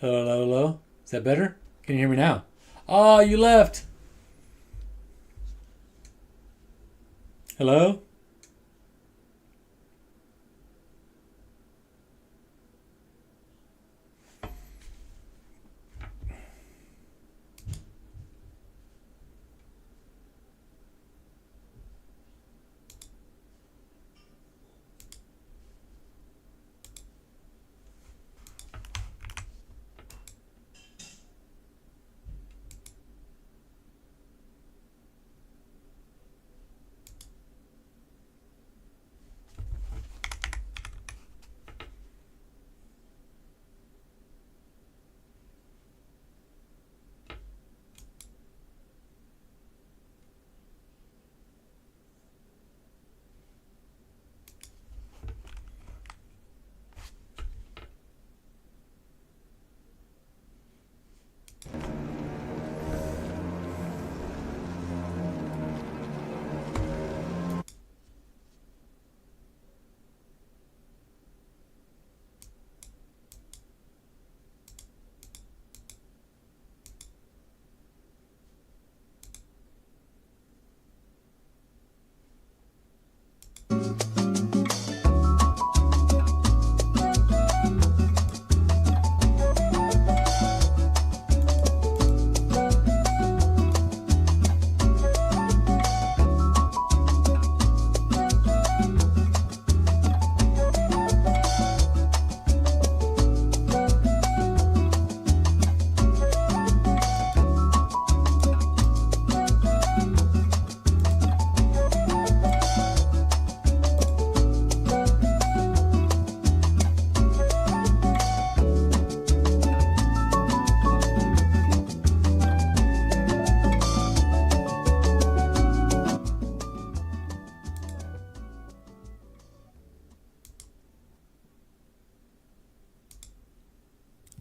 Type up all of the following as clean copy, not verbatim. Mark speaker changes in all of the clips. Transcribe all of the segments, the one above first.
Speaker 1: Hello, hello, hello. Is that better? Can you hear me now? Oh, you left. Hello?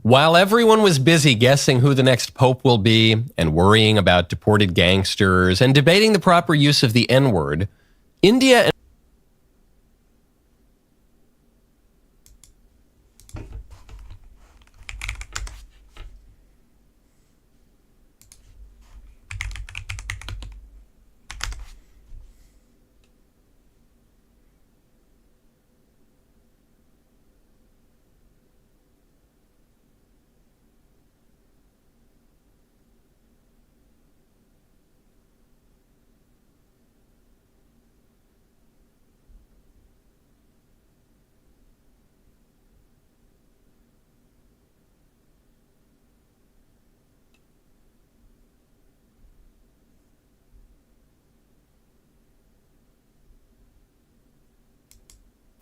Speaker 2: While everyone was busy guessing who the next pope will be and worrying about deported gangsters and debating the proper use of the N-word, India and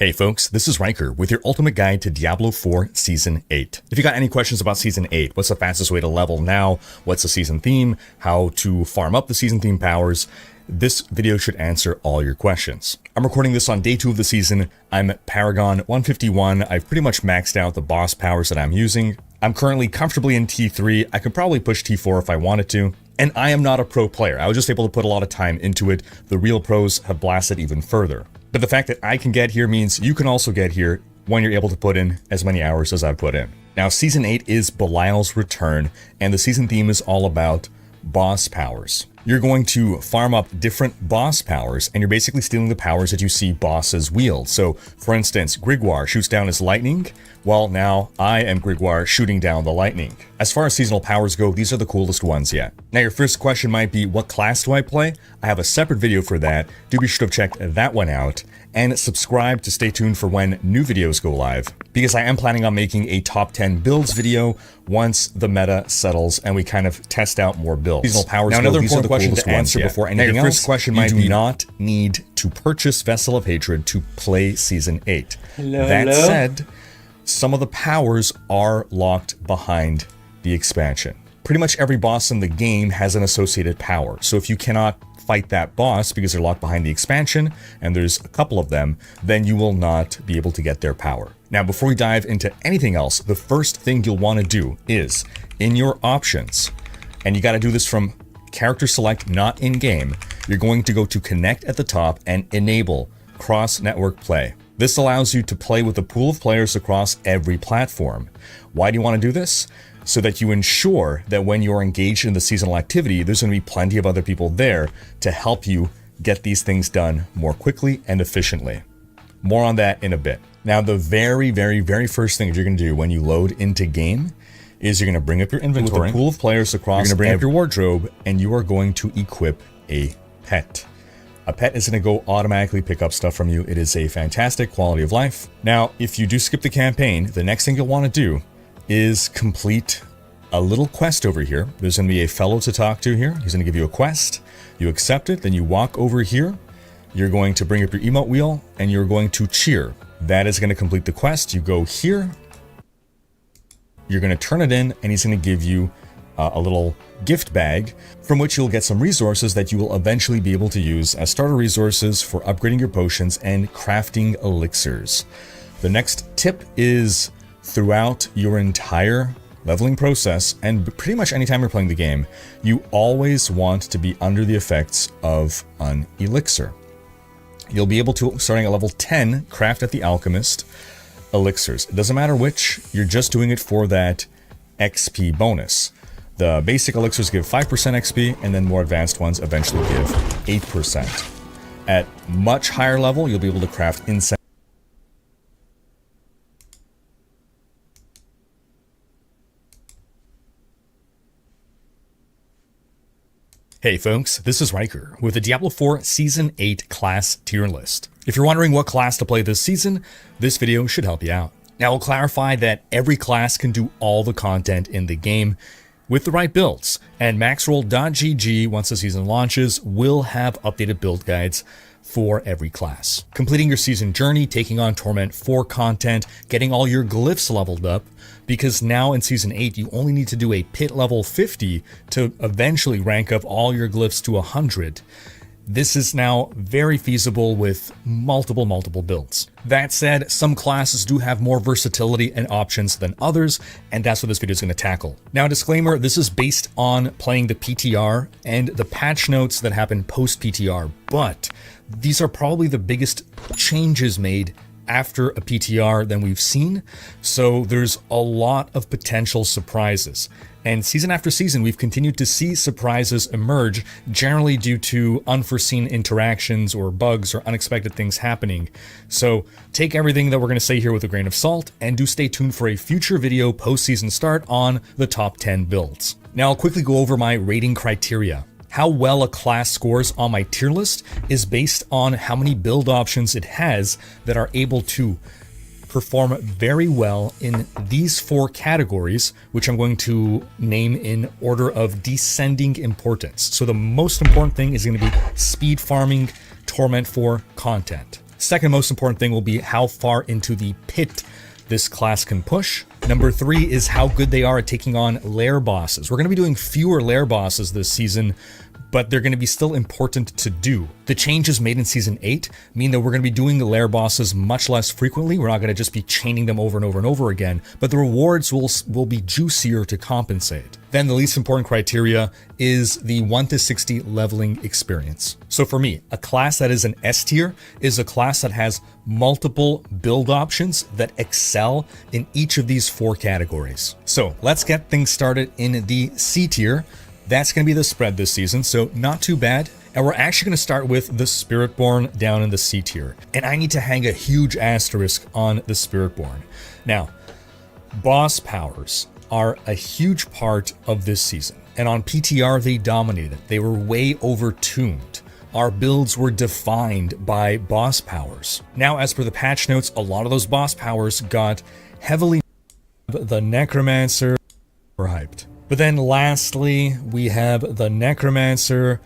Speaker 3: Hey folks, this is Riker with your ultimate guide to Diablo 4 Season 8. If you got any questions about Season 8, what's the fastest way to level now, what's the season theme, how to farm up the season theme powers, this video should answer all your questions. I'm recording this on day 2 of the season. I'm at Paragon 151. I've pretty much maxed out the boss powers that I'm using. I'm currently comfortably in T3. I could probably push T4 if I wanted to. And I am not a pro player. I was just able to put a lot of time into it. The real pros have blasted even further. But the fact that I can get here means you can also get here when you're able to put in as many hours as I've put in. Now, Season 8 is Belial's Return, and the season theme is all about boss powers. You're going to farm up different boss powers, and you're basically stealing the powers that you see bosses wield. So, for instance, Grigwar shoots down his lightning. Well, now I am Grigwar shooting down the lightning. As far as seasonal powers go, these are the coolest ones yet. Now, your first question might be, what class do I play? I have a separate video for that. Do be sure to check that one out. And subscribe to stay tuned for when new videos go live, because I am planning on making a top 10 builds video once the meta settles and we kind of test out more builds. Seasonal powers. Now, another important question to answer before anything else. First question might be, not need to purchase Vessel of Hatred to play Season 8. That said, some of the powers are locked behind the expansion. Pretty much every boss in the game has an associated power, so if you cannot fight that boss because they're locked behind the expansion, and there's a couple of them, then you will not be able to get their power. Now, before we dive into anything else, the first thing you'll want to do is, in your options, and you got to do this from character select, not in-game, you're going to go to connect at the top and enable cross-network play. This allows you to play with a pool of players across every platform. Why do you want to do this? so that you ensure that when you're engaged in the seasonal activity, there's going to be plenty of other people there to help you get these things done more quickly and efficiently. More on that in a bit. Now, the very first thing that you're going to do when you load into game is you're going to bring up your inventory with a pool of players across. You're going to bring up your wardrobe, and you are going to equip a pet. A pet is going to go automatically pick up stuff from you. It is a fantastic quality of life. Now, if you do skip the campaign, the next thing you'll want to do is complete a little quest over here. There's going to be a fellow to talk to here. He's going to give you a quest. You accept it, then you walk over here. You're going to bring up your emote wheel, and you're going to cheer. That is going to complete the quest. You go here. You're going to turn it in, and he's going to give you a little gift bag from which you'll get some resources that you will eventually be able to use as starter resources for upgrading your potions and crafting elixirs. The next tip is throughout your entire leveling process, and pretty much anytime you're playing the game, you always want to be under the effects of an elixir. You'll be able to, starting at level 10, craft at the alchemist elixirs. It doesn't matter which, you're just doing it for that XP bonus. The basic elixirs give 5% XP, and then more advanced ones eventually give 8%. At much higher level, you'll be able to craft incense. Hey folks, this is Riker with the Diablo 4 Season 8 class tier list. If you're wondering what class to play this season, this video should help you out. Now, I'll clarify that every class can do all the content in the game with the right builds, and maxroll.gg, once the season launches, will have updated build guides for every class. Completing your season journey, taking on Torment 4 content, getting all your glyphs leveled up, because now in Season 8 you only need to do a pit level 50 to eventually rank up all your glyphs to 100. This is now very feasible with multiple builds. That said, some classes do have more versatility and options than others, and that's what this video is going to tackle. Now, disclaimer, this is based on playing the PTR and the patch notes that happen post-PTR, but these are probably the biggest changes made after a PTR than we've seen, so there's a lot of potential surprises. And season after season, we've continued to see surprises emerge, generally due to unforeseen interactions or bugs or unexpected things happening. So take everything that we're going to say here with a grain of salt, and do stay tuned for a future video post-season start on the top 10 builds. Now, I'll quickly go over my rating criteria. How well a class scores on my tier list is based on how many build options it has that are able to perform very well in these 4 categories, which I'm going to name in order of descending importance. So the most important thing is going to be speed farming Torment 4 content. Second most important thing will be how far into the pit this class can push. Number 3 is how good they are at taking on lair bosses. We're going to be doing fewer lair bosses this season, but they're going to be still important to do. The changes made in Season 8 mean that we're going to be doing the lair bosses much less frequently. We're not going to just be chaining them over and over and over again, but the rewards will be juicier to compensate. Then the least important criteria is the 1 to 60 leveling experience. So for me, a class that is an S tier is a class that has multiple build options that excel in each of these 4 categories. So let's get things started in the C tier. That's going to be the spread this season, so not too bad. And we're actually going to start with the Spiritborn down in the C tier. And I need to hang a huge asterisk on the Spiritborn. Now, boss powers are a huge part of this season. And on PTR, they dominated. They were way over-tuned. Our builds were defined by boss powers. Now, as per the patch notes, a lot of those boss powers got heavily... The Necromancer were hyped. But then lastly, we have the Necromancer,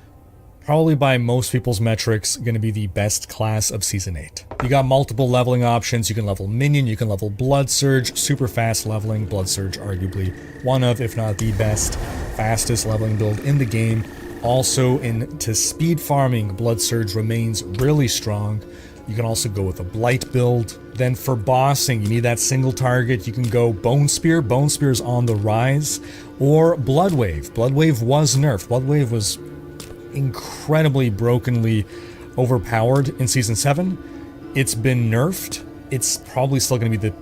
Speaker 3: probably by most people's metrics, going to be the best class of Season 8. You got multiple leveling options. You can level Minion, you can level Blood Surge, super fast leveling. Blood Surge arguably one of, if not the best, fastest leveling build in the game. Also into speed farming, Blood Surge remains really strong. You can also go with a Blight build. Then for bossing, you need that single target. You can go Bone Spear. Bone Spear is on the rise. Or Blood Wave. Blood Wave was nerfed. Blood Wave was incredibly brokenly overpowered in Season 7. It's been nerfed. It's probably still going to be the,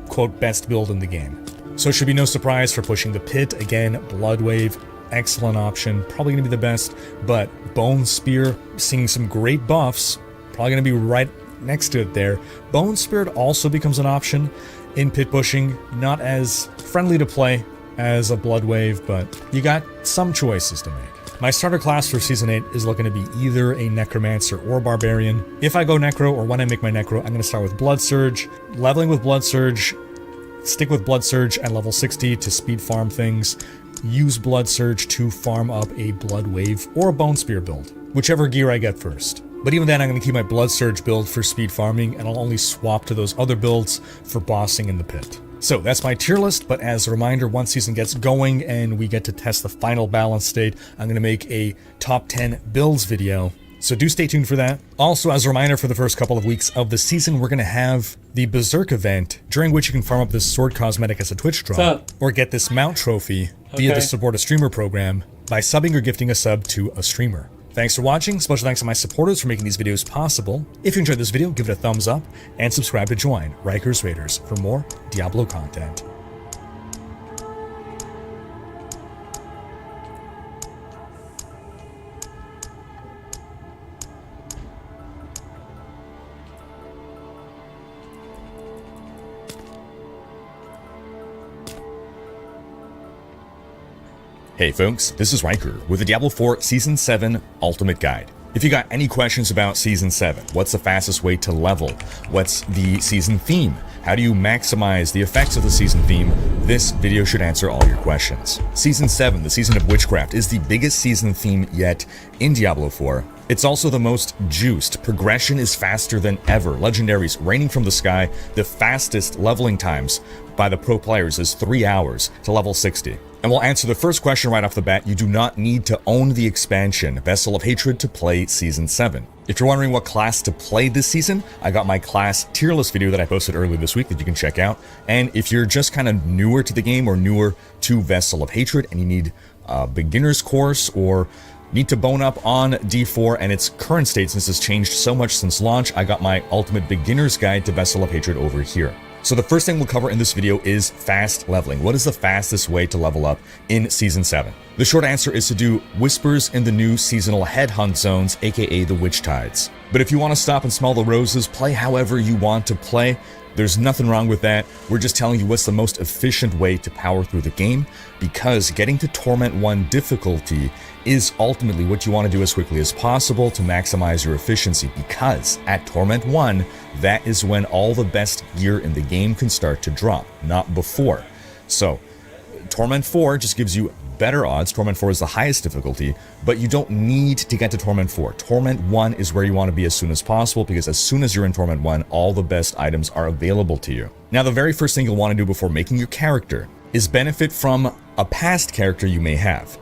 Speaker 3: quote, best build in the game. So it should be no surprise for pushing the pit. Again, Blood Wave, excellent option, probably going to be the best, but Bone Spear, seeing some great buffs, probably going to be right next to it there. Bone Spirit also becomes an option in pit pushing, not as friendly to play as a Blood Wave, but you got some choices to make. My starter class for Season 8 is looking to be either a Necromancer or Barbarian. If I go Necro, or when I make my Necro, I'm going to start with Blood Surge. Leveling with Blood Surge, stick with Blood Surge at level 60 to speed farm things. Use Blood Surge to farm up a Blood Wave or a Bone Spear build, whichever gear I get first. But even then, I'm going to keep my Blood Surge build for speed farming, and I'll only swap to those other builds for bossing in the pit. So that's my tier list, but as a reminder, once season gets going and we get to test the final balance state, I'm going to make a top 10 builds video. So do stay tuned for that. Also, as a reminder, for the first couple of weeks of the season, we're going to have the Berserk event, during which you can farm up this sword cosmetic as a Twitch drop, or get this mount trophy via the Support a Streamer program by subbing or gifting a sub to a streamer. Thanks for watching. Special thanks to my supporters for making these videos possible. If you enjoyed this video, give it a thumbs up and subscribe to join Riker's Raiders for more Diablo content. Hey folks, this is Riker with the Diablo 4 Season 7 Ultimate Guide. If you got any questions about Season 7, what's the fastest way to level? What's the season theme? How do you maximize the effects of the season theme? This video should answer all your questions. Season 7, the Season of Witchcraft, is the biggest season theme yet in Diablo 4. It's also the most juiced. Progression is faster than ever. Legendaries raining from the sky. The fastest leveling times by the pro players is 3 hours to level 60. And we'll answer the first question right off the bat. You do not need to own the expansion Vessel of Hatred to play Season 7. If you're wondering what class to play this season, I got my class tier list video that I posted earlier this week that you can check out. And if you're just kind of newer to the game or newer to Vessel of Hatred and you need a beginner's course or need to bone up on D4 and its current state since it's changed so much since launch, I got my ultimate beginner's guide to Vessel of Hatred over here. So the first thing we'll cover in this video is fast leveling. What is the fastest way to level up in Season 7? The short answer is to do Whispers in the new seasonal headhunt zones, aka the Witch Tides. But if you want to stop and smell the roses, play however you want to play. There's nothing wrong with that. We're just telling you what's the most efficient way to power through the game, because getting to Torment 1 difficulty is ultimately what you want to do as quickly as possible to maximize your efficiency, because at Torment 1, that is when all the best gear in the game can start to drop, not before. So, Torment 4 just gives you better odds. Torment 4 is the highest difficulty, but you don't need to get to Torment 4. Torment 1 is where you want to be as soon as possible, because as soon as you're in Torment 1, all the best items are available to you. Now, the very first thing you'll want to do before making your character is benefit from a past character you may have.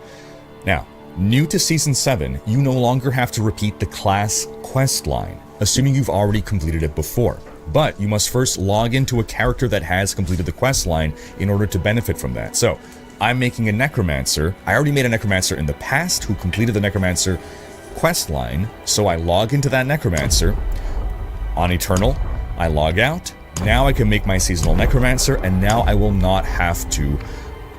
Speaker 3: Now, new to Season 7, you no longer have to repeat the class quest line, assuming you've already completed it before. But you must first log into a character that has completed the quest line in order to benefit from that. So, I'm making a Necromancer. I already made a Necromancer in the past who completed the Necromancer quest line, so I log into that Necromancer. On Eternal, I log out. Now I can make my Seasonal Necromancer, and now I will not have to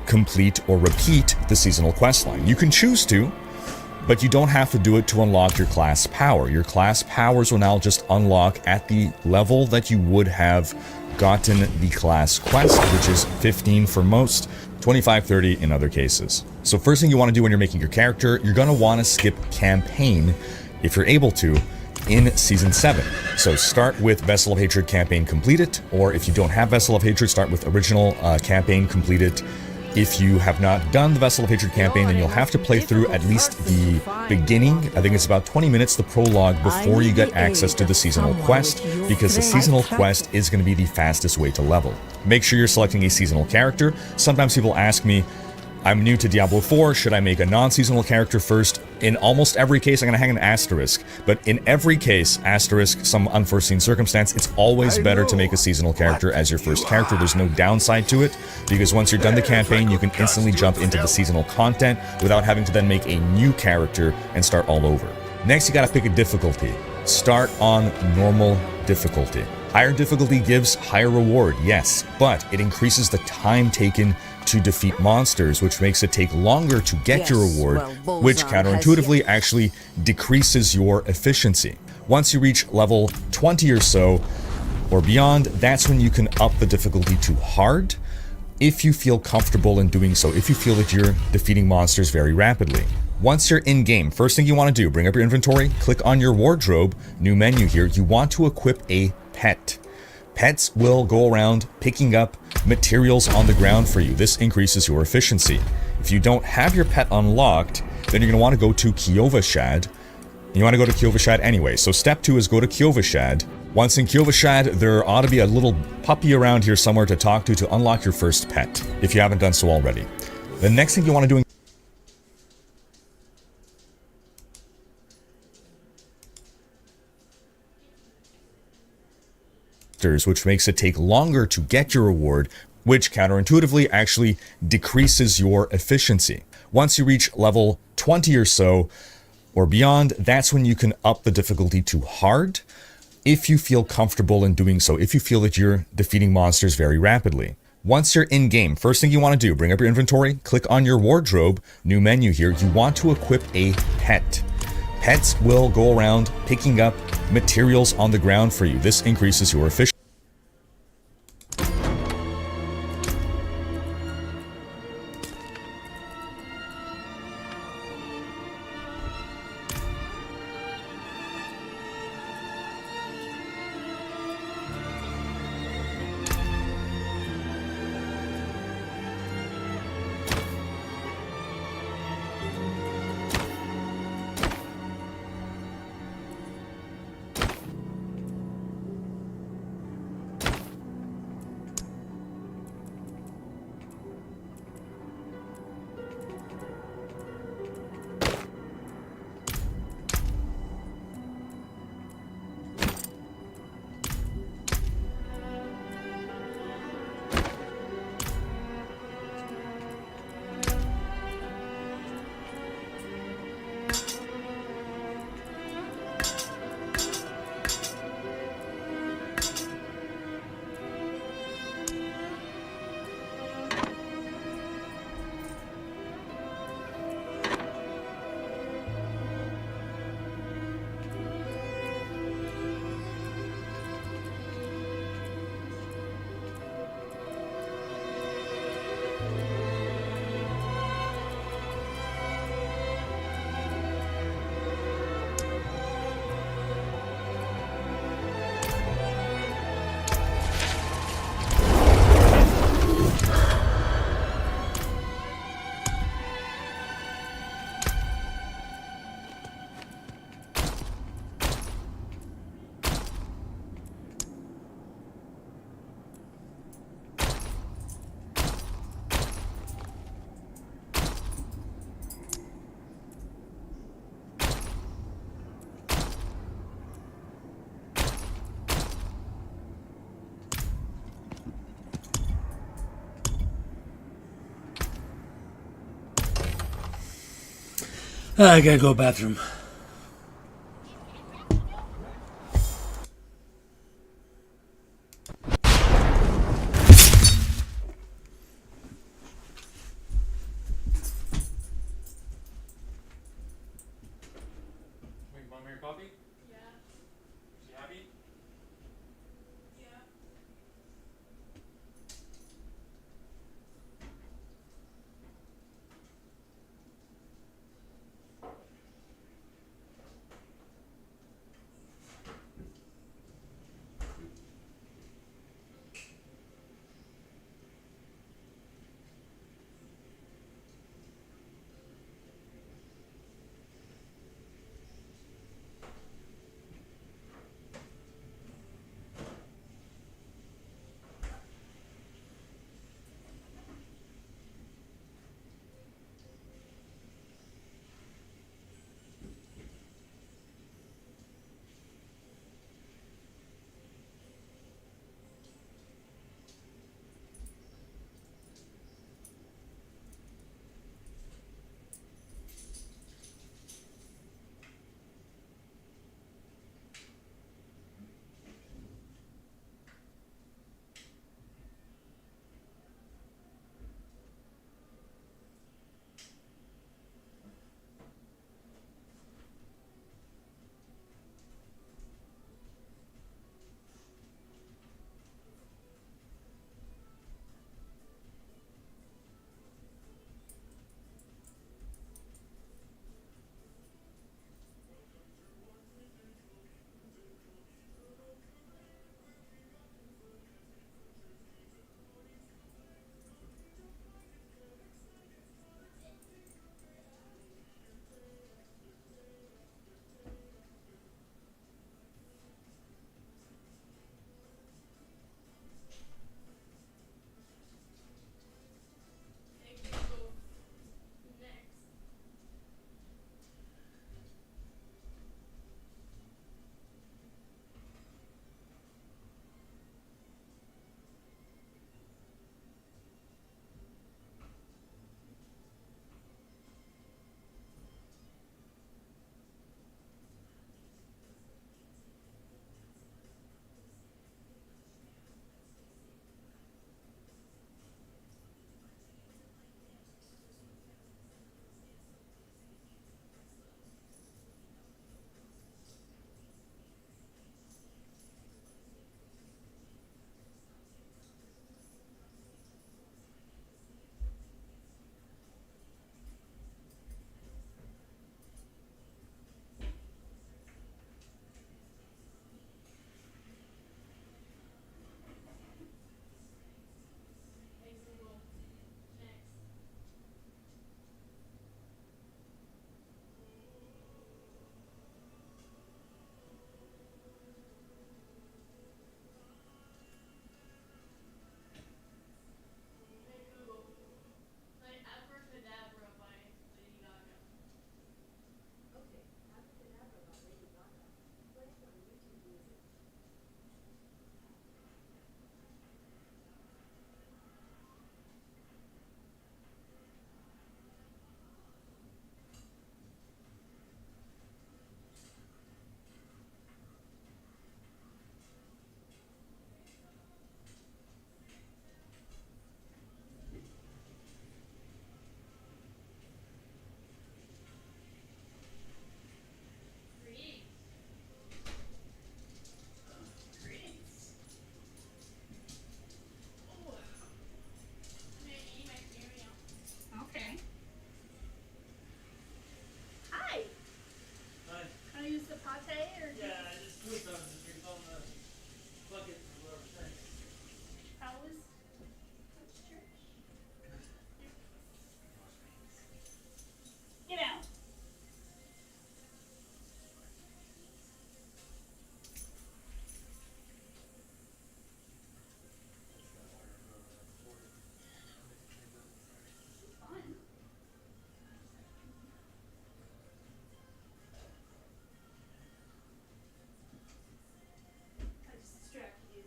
Speaker 3: complete or repeat the seasonal quest line. You can choose to, but you don't have to do it to unlock your class power. Your class powers will now just unlock at the level that you would have gotten the class quest, which is 15 for most, 25, 30 in other cases. So first thing you want to do when you're making your character, you're going to want to skip campaign, if you're able to, in Season 7. So start with Vessel of Hatred campaign completed, or if you don't have Vessel of Hatred, start with original campaign completed. If you have not done the Vessel of Hatred campaign, then you'll have to play through at least the beginning. I think it's about 20 minutes, the prologue, before you get access to the seasonal quest, because the seasonal quest is going to be the fastest way to level. Make sure you're selecting a seasonal character. Sometimes people ask me, I'm new to Diablo 4, should I make a non-seasonal character first? In almost every case, I'm going to hang an asterisk. But in every case, asterisk, some unforeseen circumstance, it's always better to make a seasonal character as your first character. There's no downside to it, because once you're done the campaign, you can instantly jump into the seasonal content without having to then make a new character and start all over. Next, you got to pick a difficulty. Start on normal difficulty. Higher difficulty gives higher reward, yes, but it increases the time taken to defeat monsters, which makes it take longer to get your reward, which counterintuitively actually decreases your efficiency. Once you reach level 20 or so, or beyond, that's when you can up the difficulty to hard, if you feel comfortable in doing so, if you feel that you're defeating monsters very rapidly. Once you're in-game, first thing you want to do, bring up your inventory, click on your wardrobe, new menu here, you want to equip a pet. Pets will go around picking up materials on the ground for you. This increases your efficiency. If you don't have your pet unlocked, then you're going to want to go to Kiovashad. You want to go to Kiovashad anyway. So step 2 is go to Kiovashad. Once in Kiovashad, there ought to be a little puppy around here somewhere to talk to unlock your first pet, if you haven't done so already. The next thing you want to do which makes it take longer to get your reward, which counterintuitively actually decreases your efficiency. Once you reach level 20 or so, or beyond, that's when you can up the difficulty to hard, if you feel comfortable in doing so, if you feel that you're defeating monsters very rapidly. Once you're in-game, first thing you want to do, bring up your inventory, click on your wardrobe, new menu here, you want to equip a pet. Pets will go around picking up materials on the ground for you. This increases your efficiency.
Speaker 1: I gotta go bathroom. Want more coffee? Yeah. Is she happy? Yeah.
Speaker 4: pate or?
Speaker 1: Yeah, just please don't just drink on the bucket or whatever thing.
Speaker 4: How was church? Get out. Fun. I just distracted you.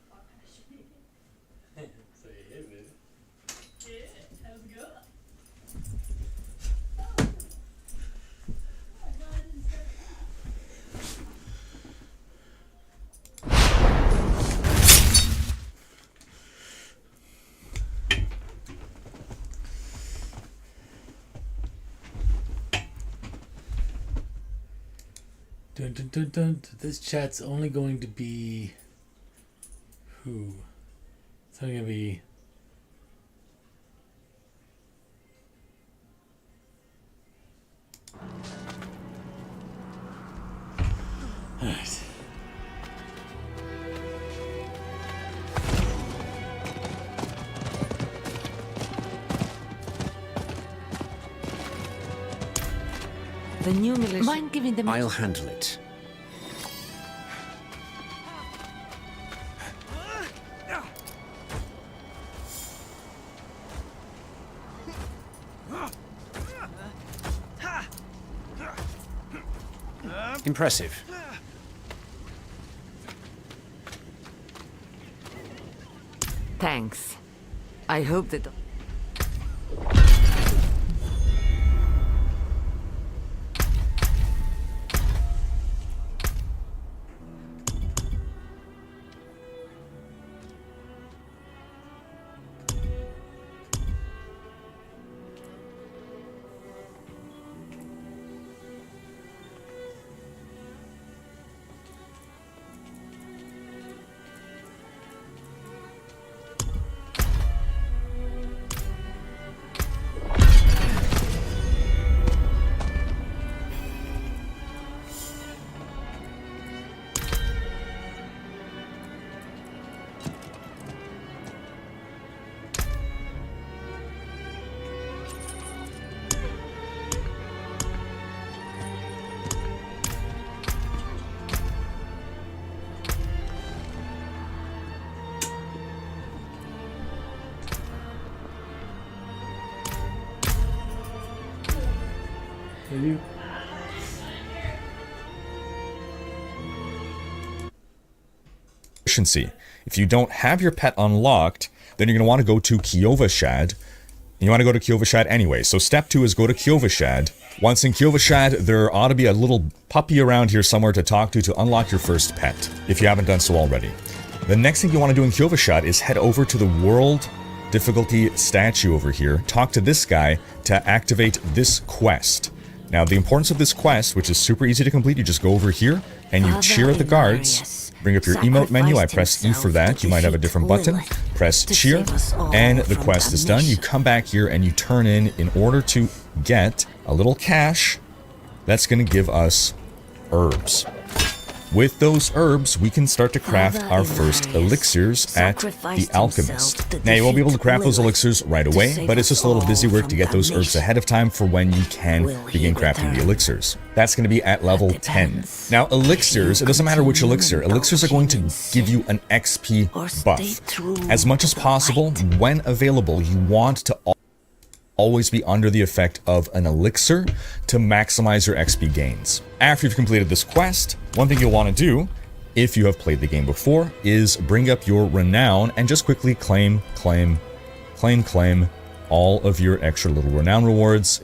Speaker 4: What kind of shit?
Speaker 1: Say hey, baby.
Speaker 4: Yeah, how's it going?
Speaker 1: Dun, dun, dun, dun. This chat's only going to be who? It's only going to be alright.
Speaker 5: The new militia.
Speaker 6: Mind giving them
Speaker 5: I'll handle it. Impressive.
Speaker 6: Thanks. I hope that...
Speaker 1: Maybe.
Speaker 3: Efficiency. If you don't have your pet unlocked, then you're going to want to go to Kiovashad. You want to go to Kiovashad anyway. So step 2 is go to Kiovashad. Once in Kiovashad, there ought to be a little puppy around here somewhere to talk to unlock your first pet, if you haven't done so already. The next thing you want to do in Kiovashad is head over to the world difficulty statue over here. Talk to this guy to activate this quest. Now, the importance of this quest, which is super easy to complete, you just go over here and you cheer at the guards. Bring up your emote menu. I press E for that. You might have a different button. Press cheer, and the quest is done. You come back here and you turn in order to get a little cash that's going to give us herbs. With those herbs, we can start to craft our first elixirs at the Alchemist. Now, you won't be able to craft those elixirs right away, but it's just a little busy work to get those herbs ahead of time for when you can begin crafting the elixirs. That's going to be at level 10. Now, elixirs, it doesn't matter which elixir. Elixirs are going to give you an XP buff. As much as possible, when available, you want to always be under the effect of an elixir to maximize your XP gains. After you've completed this quest, one thing you'll want to do, if you have played the game before, is bring up your renown and just quickly claim all of your extra little renown rewards.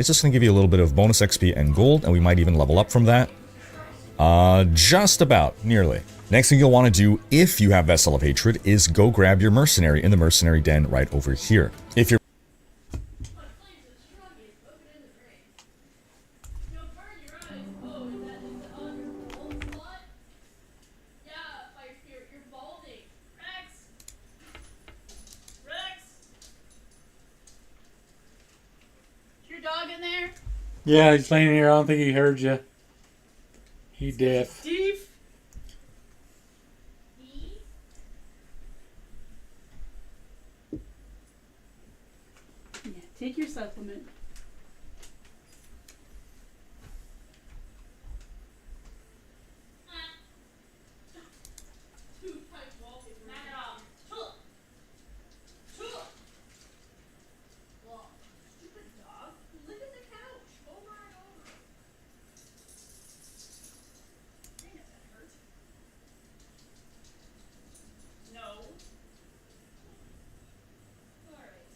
Speaker 3: It's just going to give you a little bit of bonus XP and gold, and we might even level up from that. Just about, nearly. Next thing you'll want to do, if you have Vessel of Hatred, is go grab your mercenary in the mercenary den right over here. If you're
Speaker 4: My flames are strongest, open in the ring. No, burn your eyes. Oh, is that just the old spot? Yeah, Fire Spirit, you're balding. Rex! Rex! Is your dog in there?
Speaker 1: Yeah, he's laying here. I don't think he heard you. He deaf.
Speaker 4: Steve? Me? Yeah, take your supplement. Two times wallpaper. Knock it off. Tuh. Tuh. Well, stupid dog. Look at the couch over and over. Dang it, that hurt. No. Alright.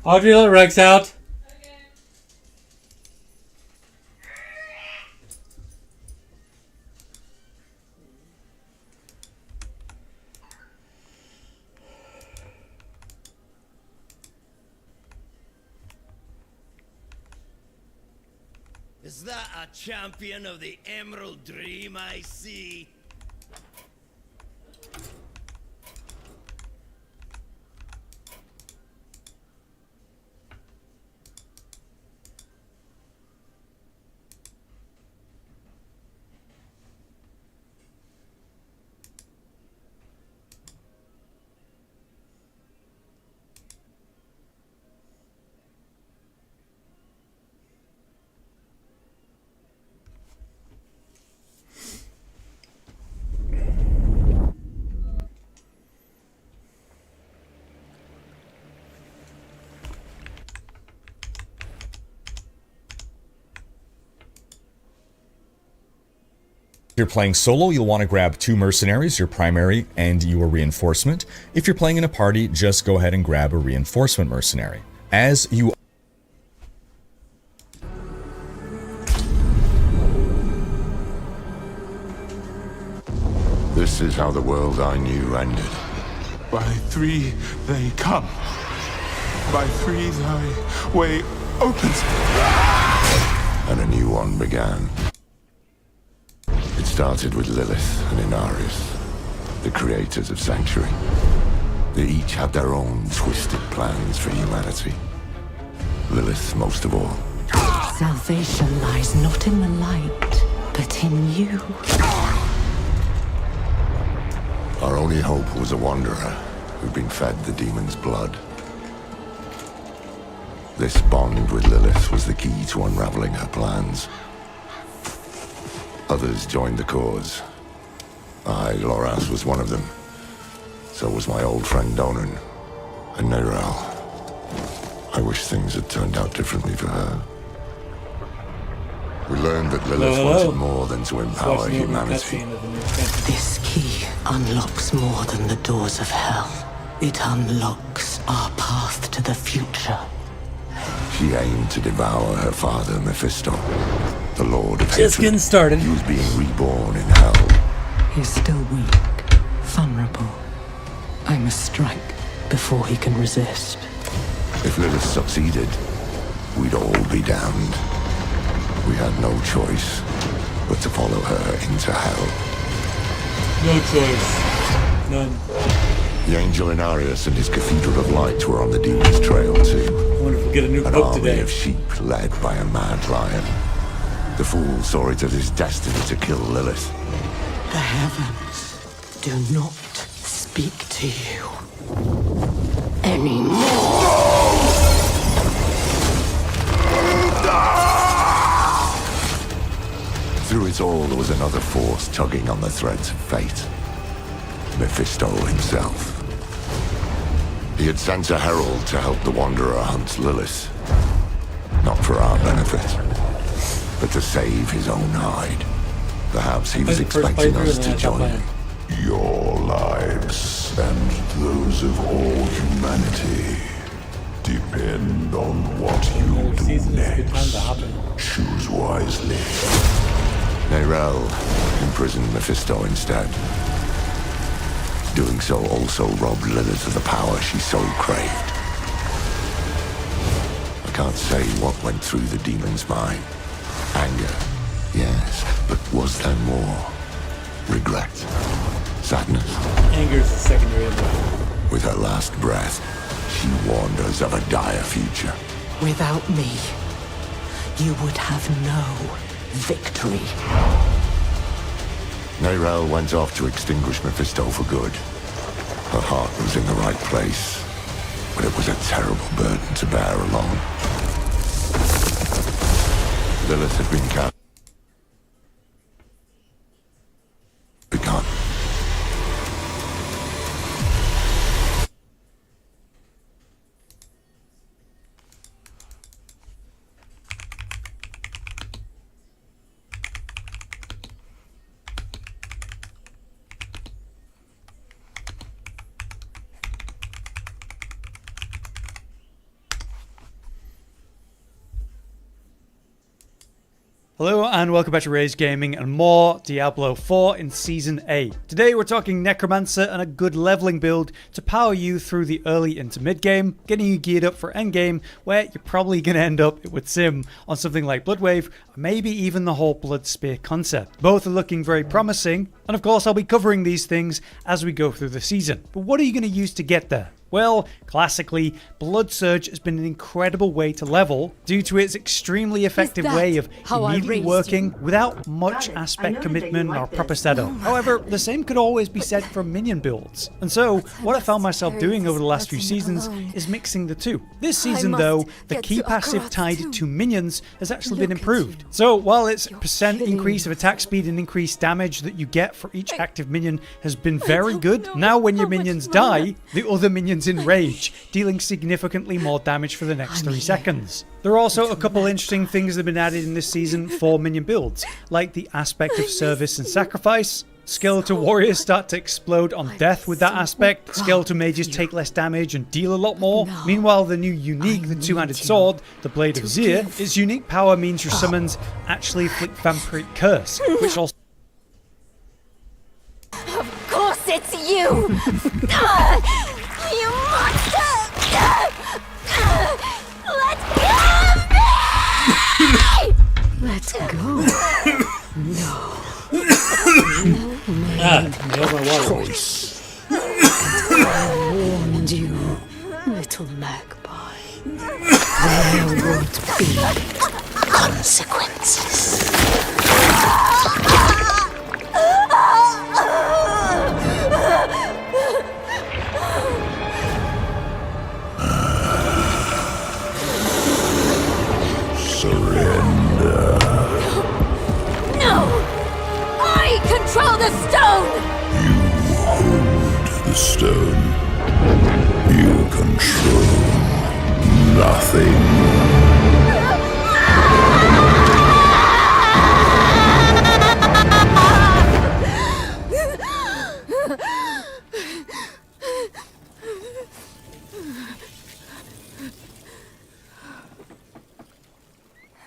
Speaker 1: Audrey, let Rex out.
Speaker 4: Okay.
Speaker 7: Is that a champion of the Emerald Dream I see?
Speaker 3: If you're playing solo, you'll want to grab 2 mercenaries, your primary and your reinforcement. If you're playing in a party, just go ahead and grab a reinforcement mercenary. As you
Speaker 8: This is how the world I knew ended.
Speaker 9: By 3 they come. By 3 thy way opens.
Speaker 8: And a new one began. It started with Lilith and Inarius, the creators of Sanctuary. They each had their own twisted plans for humanity. Lilith most of all.
Speaker 6: Salvation lies not in the light, but in you.
Speaker 8: Our only hope was a wanderer who'd been fed the demon's blood. This bond with Lilith was the key to unraveling her plans. Others joined the cause. I, Loras, was one of them. So was my old friend Donan, and Neyrelle. I wish things had turned out differently for her. We learned that Lilith
Speaker 1: Hello.
Speaker 8: wanted more than to empower
Speaker 1: Watching the opening
Speaker 8: humanity.
Speaker 1: cutscene of the new campaign.
Speaker 6: This key unlocks more than the doors of hell. It unlocks our path to the future.
Speaker 8: She aimed to devour her father, Mephisto, the Lord of
Speaker 1: Just
Speaker 8: Hatred.
Speaker 1: getting started.
Speaker 8: He was being reborn in hell.
Speaker 6: He's still weak, vulnerable. I must strike before he can resist.
Speaker 8: If Lilith succeeded, we'd all be damned. We had no choice but to follow her into hell.
Speaker 1: No choice. None.
Speaker 8: The angel Inarius and his Cathedral of Light were on the demon's trail too.
Speaker 1: I wonder if we'll get a new
Speaker 8: An
Speaker 1: book
Speaker 8: army
Speaker 1: today.
Speaker 8: of sheep led by a mad lion. The fool saw it as his destiny to kill Lilith.
Speaker 6: The heavens do not speak to you anymore.
Speaker 8: Through it all, there was another force tugging on the threads of fate. Mephisto himself. He had sent a herald to help the Wanderer hunt Lilith. Not for our benefit, but to save his own hide. Perhaps he was
Speaker 1: Played the first
Speaker 8: expecting
Speaker 1: playthrough
Speaker 8: us
Speaker 1: and
Speaker 8: to
Speaker 1: then I stopped
Speaker 8: join him.
Speaker 1: playing.
Speaker 9: Your lives and those of all humanity depend on what you
Speaker 1: Another
Speaker 9: do
Speaker 1: season is a good time
Speaker 9: next.
Speaker 1: to hop in.
Speaker 9: Choose wisely.
Speaker 8: Neyrelle imprisoned Mephisto instead. Doing so also robbed Lilith of the power she so craved. I can't say what went through the demon's mind. Anger, yes, but was there more? Regret? Sadness?
Speaker 1: Anger is the secondary emotion.
Speaker 8: With her last breath, she warned us of a dire future.
Speaker 6: Without me, you would have no victory.
Speaker 8: Neyrelle went off to extinguish Mephisto for good. Her heart was in the right place, but it was a terrible burden to bear alone. Lilith had been begun.
Speaker 10: Hello and welcome back to Rage Gaming and more Diablo 4 in Season 8. Today we're talking Necromancer and a good leveling build to power you through the early into mid game, getting you geared up for endgame where you're probably going to end up with Sim on something like Bloodwave, or maybe even the whole Blood Spear concept. Both are looking very promising, and of course I'll be covering these things as we go through the season. But what are you going to use to get there? Well, classically, Blood Surge has been an incredible way to level due to its extremely effective way of immediately working without much aspect commitment or proper setup. However, the same could always be said for minion builds. And so, what I found myself doing over the last few seasons is mixing the two. This season though, the key passive tied to minions has actually been improved. So while its percent increase of attack speed and increased damage that you get for each active minion has been very good, now when your minions die, the other minions enrage, dealing significantly more damage for the next 3 seconds. There are also a couple interesting things that have been added in this season for minion builds, like the aspect of service and sacrifice. Skeletal warriors start to explode on death with that aspect. Skeletal mages take less damage and deal a lot more. Meanwhile, the new unique, the two-handed sword, the Blade of Zir, its unique power means your summons actually inflict vampiric curse, which also...
Speaker 11: Of course it's you! You monster! Let go of me!
Speaker 6: Let go. No.
Speaker 1: Nailed my water.
Speaker 6: I warned you, little magpie. There would be consequences.
Speaker 9: Surrender.
Speaker 11: No! I control the stone!
Speaker 9: You hold the stone. You control nothing.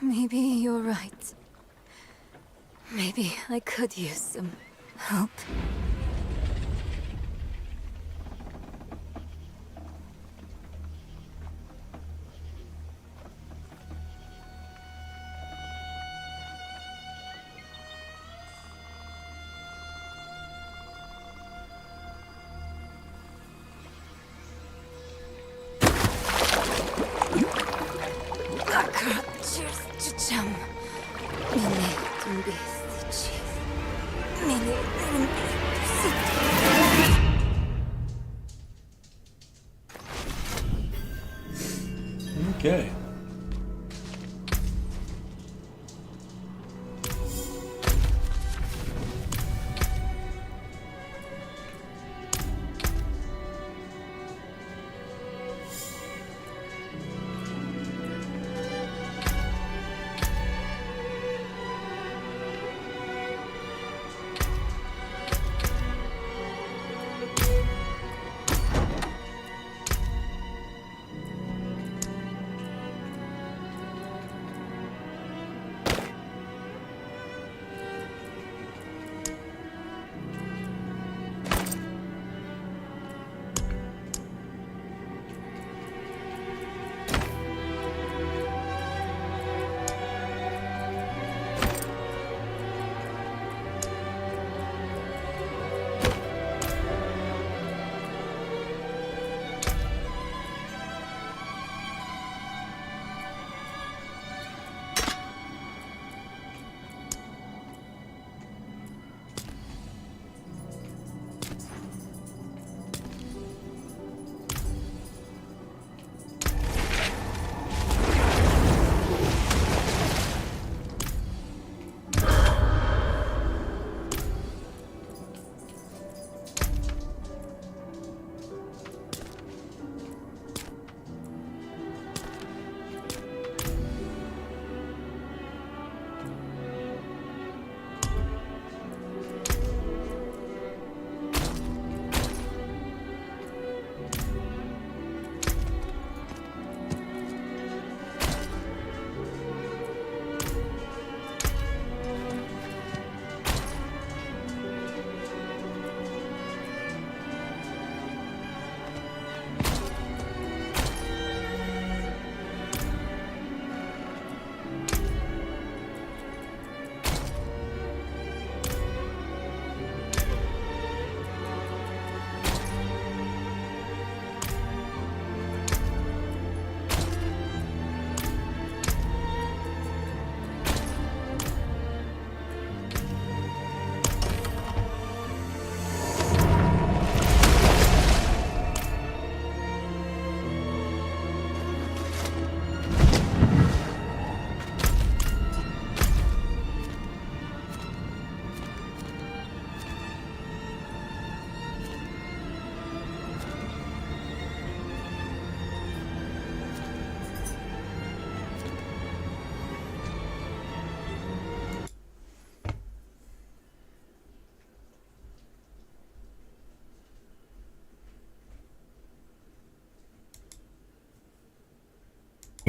Speaker 11: Maybe you're right. Maybe I could use some help.
Speaker 1: Okay.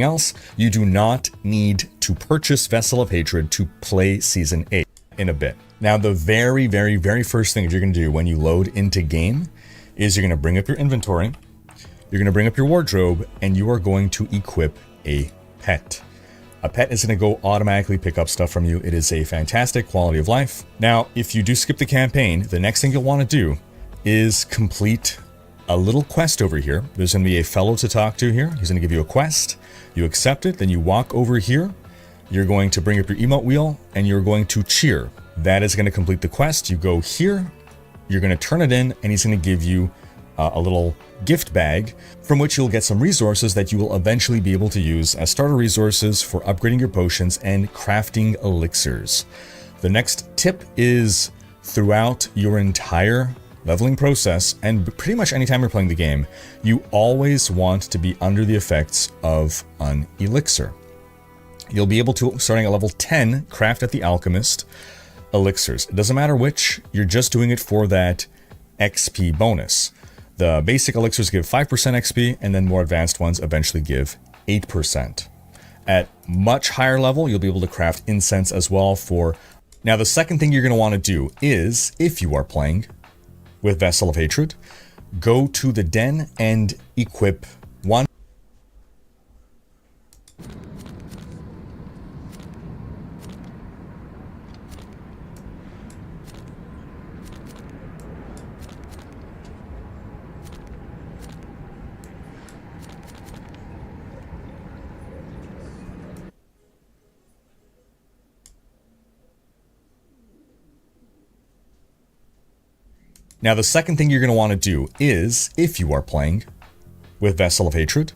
Speaker 3: else, you do not need to purchase Vessel of Hatred to play Season 8 in a bit. Now, the very, very, very first thing that you're going to do when you load into game is you're going to bring up your inventory, you're going to bring up your wardrobe, and you are going to equip a pet. A pet is going to go automatically pick up stuff from you. It is a fantastic quality of life. Now, if you do skip the campaign, the next thing you'll want to do is complete a little quest over here. There's going to be a fellow to talk to here. He's going to give you a quest. You accept it, then you walk over here. You're going to bring up your emote wheel, and you're going to cheer. That is going to complete the quest. You go here, you're going to turn it in, and he's going to give you a little gift bag from which you'll get some resources that you will eventually be able to use as starter resources for upgrading your potions and crafting elixirs. The next tip is throughout your entire leveling process, and pretty much anytime you're playing the game, you always want to be under the effects of an elixir. You'll be able to, starting at level 10, craft at the Alchemist elixirs. It doesn't matter which, you're just doing it for that XP bonus. The basic elixirs give 5% XP, and then more advanced ones eventually give 8%. At much higher level, you'll be able to craft incense as well for... Now, the second thing you're going to want to do is, if you are playing with Vessel of Hatred, go to the den and equip one. Now, the second thing you're going to want to do is, if you are playing with Vessel of Hatred,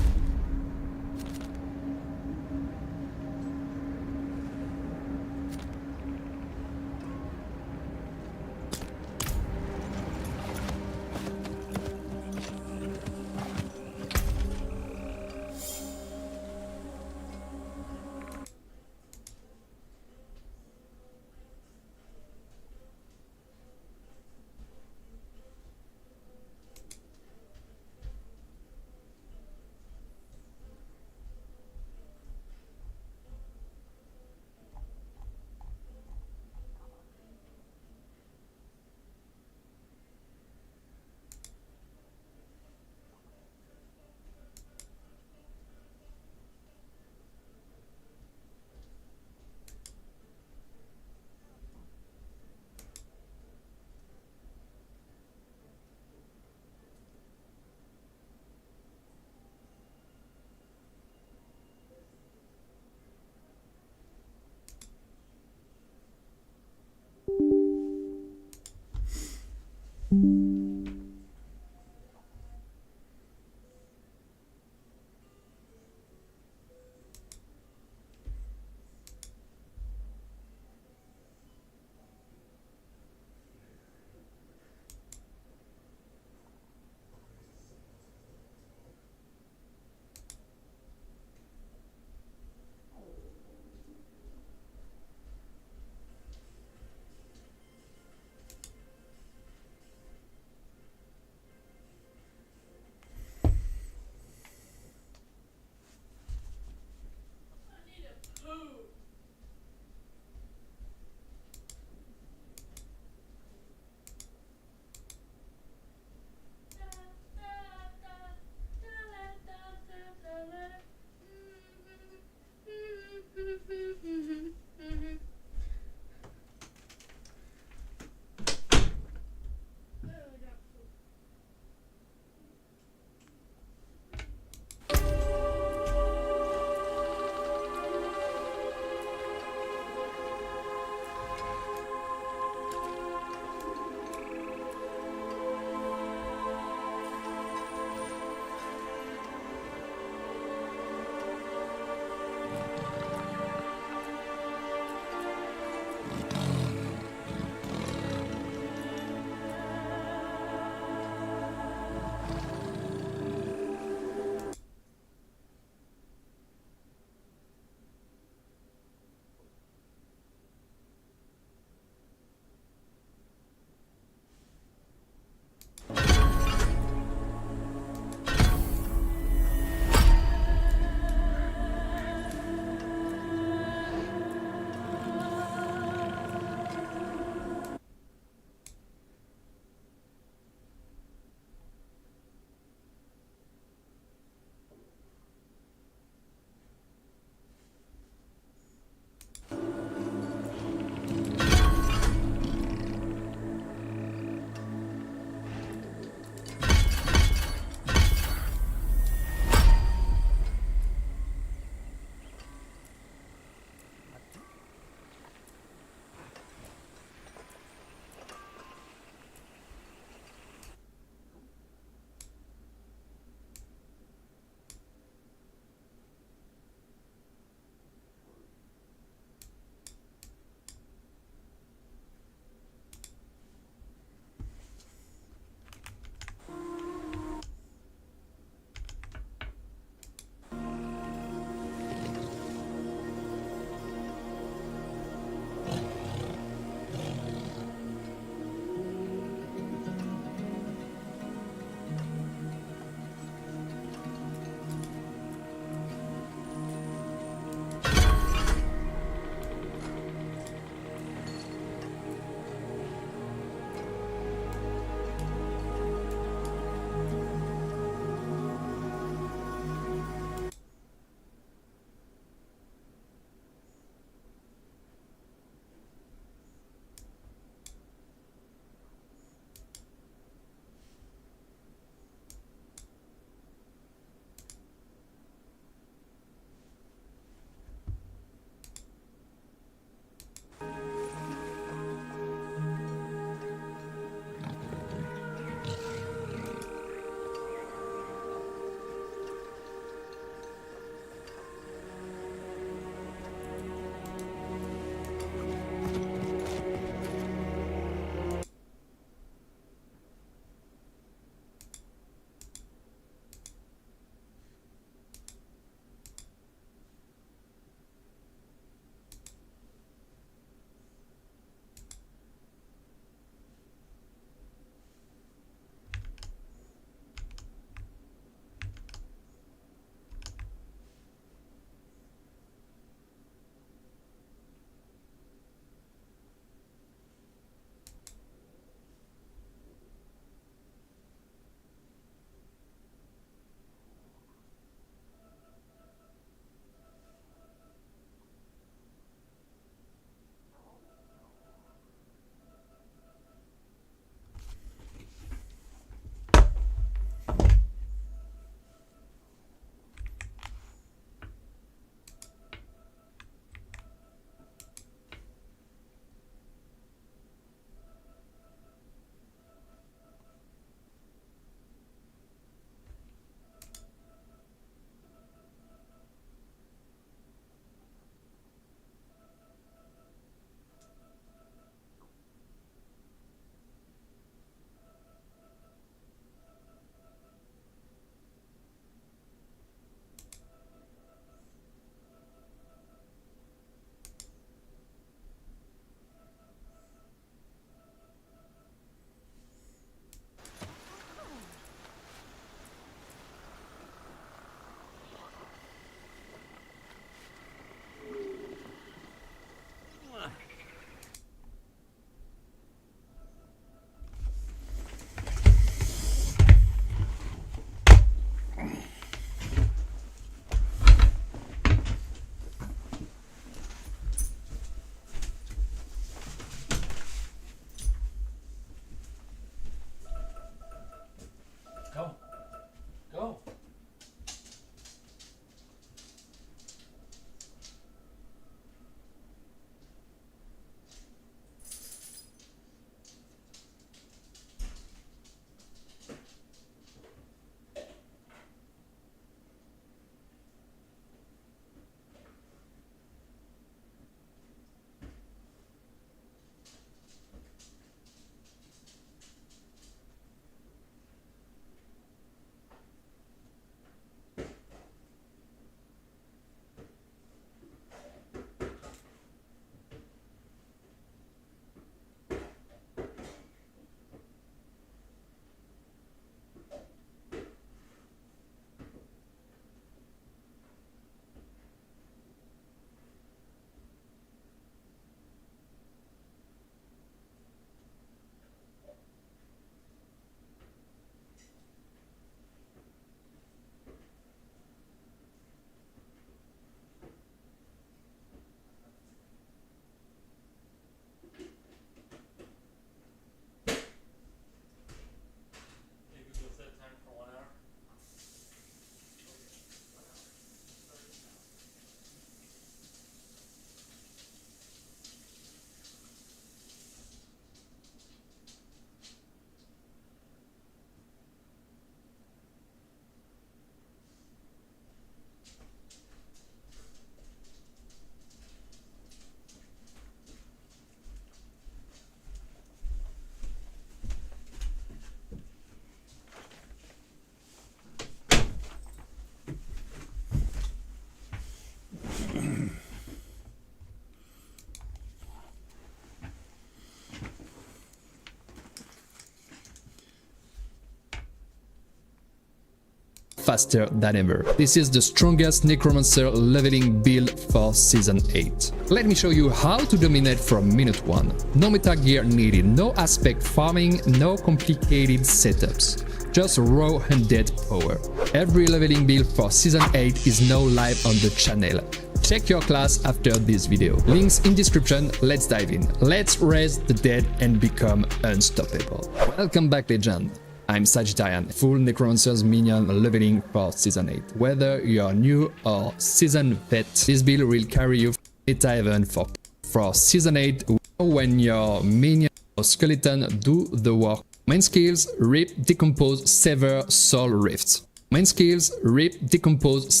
Speaker 12: faster than ever. This is the strongest Necromancer leveling build for Season 8. Let me show you how to dominate from minute 1. No meta gear needed, no aspect farming, no complicated setups. Just raw undead power. Every leveling build for Season 8 is now live on the channel. Check your class after this video. Links in description, let's dive in. Let's raise the dead and become unstoppable. Welcome back, Legend. I'm Sagittarian, full Necromancer's minion leveling for Season 8. Whether you're new or seasoned vet, this build will carry you meta even for Season 8 when your minion or skeleton do the work. Main skills: Rip, Decompose, Sever, Soul Rifts. Main skills: Rip, Decompose,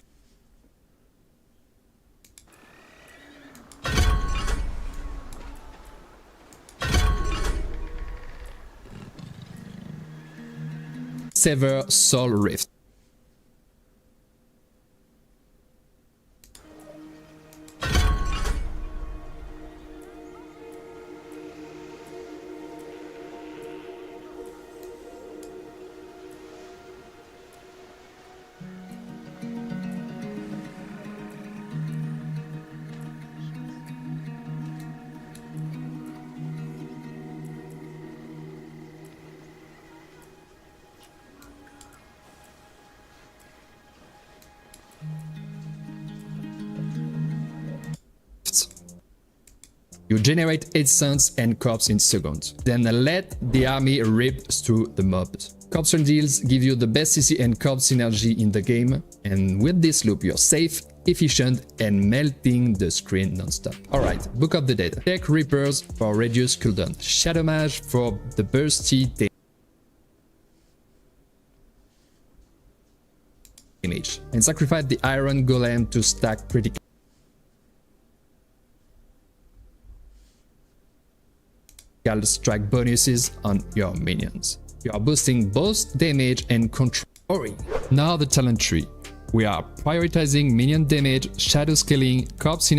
Speaker 12: Sever, Soul Rift. You generate 8 suns and corpse in seconds. Then let the army rip through the mobs. Corpse deals give you the best CC and corpse synergy in the game, and with this loop you're safe, efficient, and melting the screen non-stop. Alright, Book of the Dead. Take Reapers for reduced cooldown, Shadow Mage for the bursty damage, and sacrifice the Iron Golem to stack critical strike bonuses on your minions. You are boosting both damage and control. Now the talent tree. We are prioritizing minion damage, shadow scaling, corpse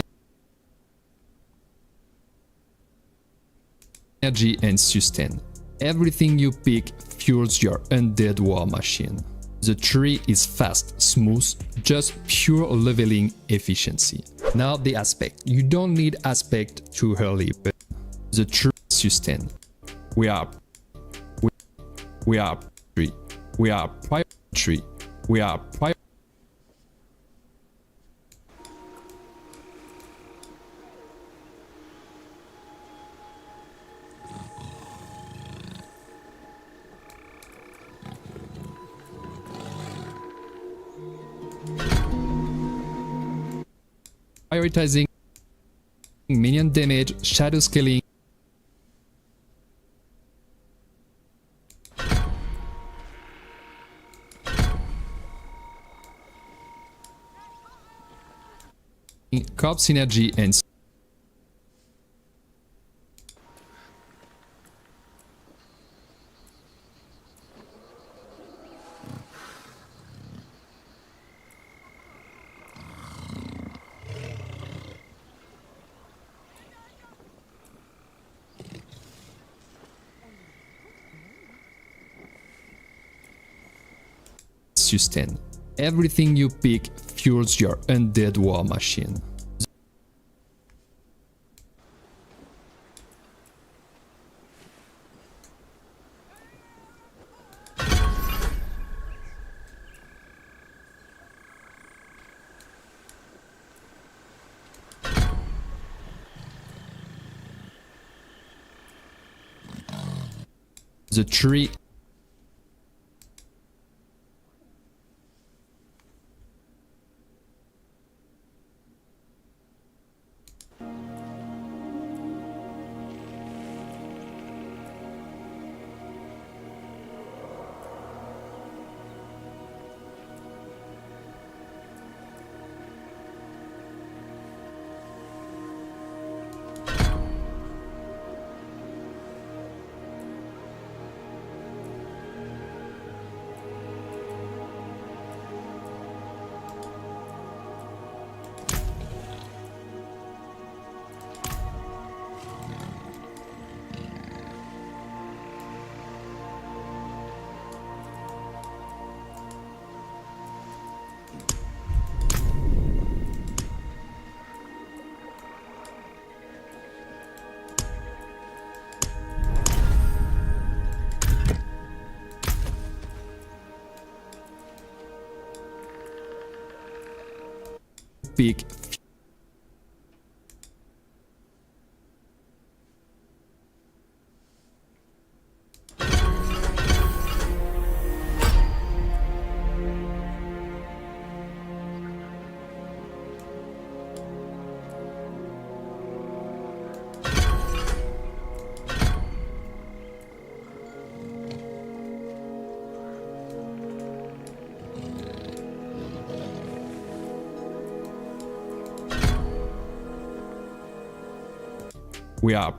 Speaker 12: energy, and sustain. Everything you pick fuels your undead war machine. The tree is fast, smooth, just pure leveling efficiency. Now the aspect. You don't need aspect too early, but the tree sustain. We are prioritizing minion damage, shadow scaling, corpse synergy, and sustain. Everything you pick fuels your undead war machine. The tree pick we are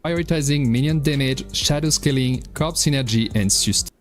Speaker 12: prioritizing minion damage, shadow scaling, corp synergy, and sustain.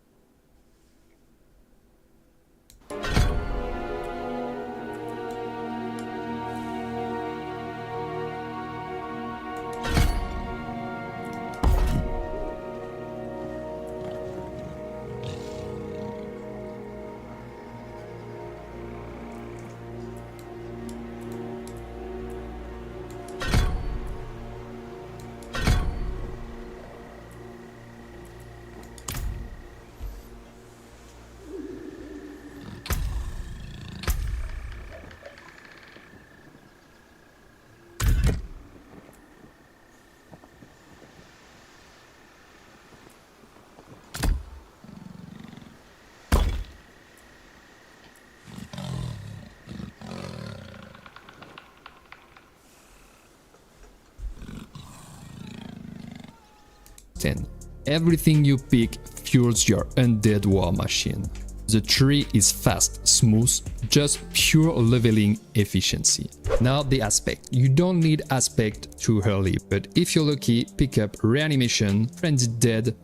Speaker 12: Everything you pick fuels your undead war machine. The tree is fast, smooth, just pure leveling efficiency. Now the aspect. You don't need aspect too early, but if you're lucky, pick up reanimation, frenzied dead,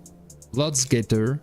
Speaker 12: Bloodskater,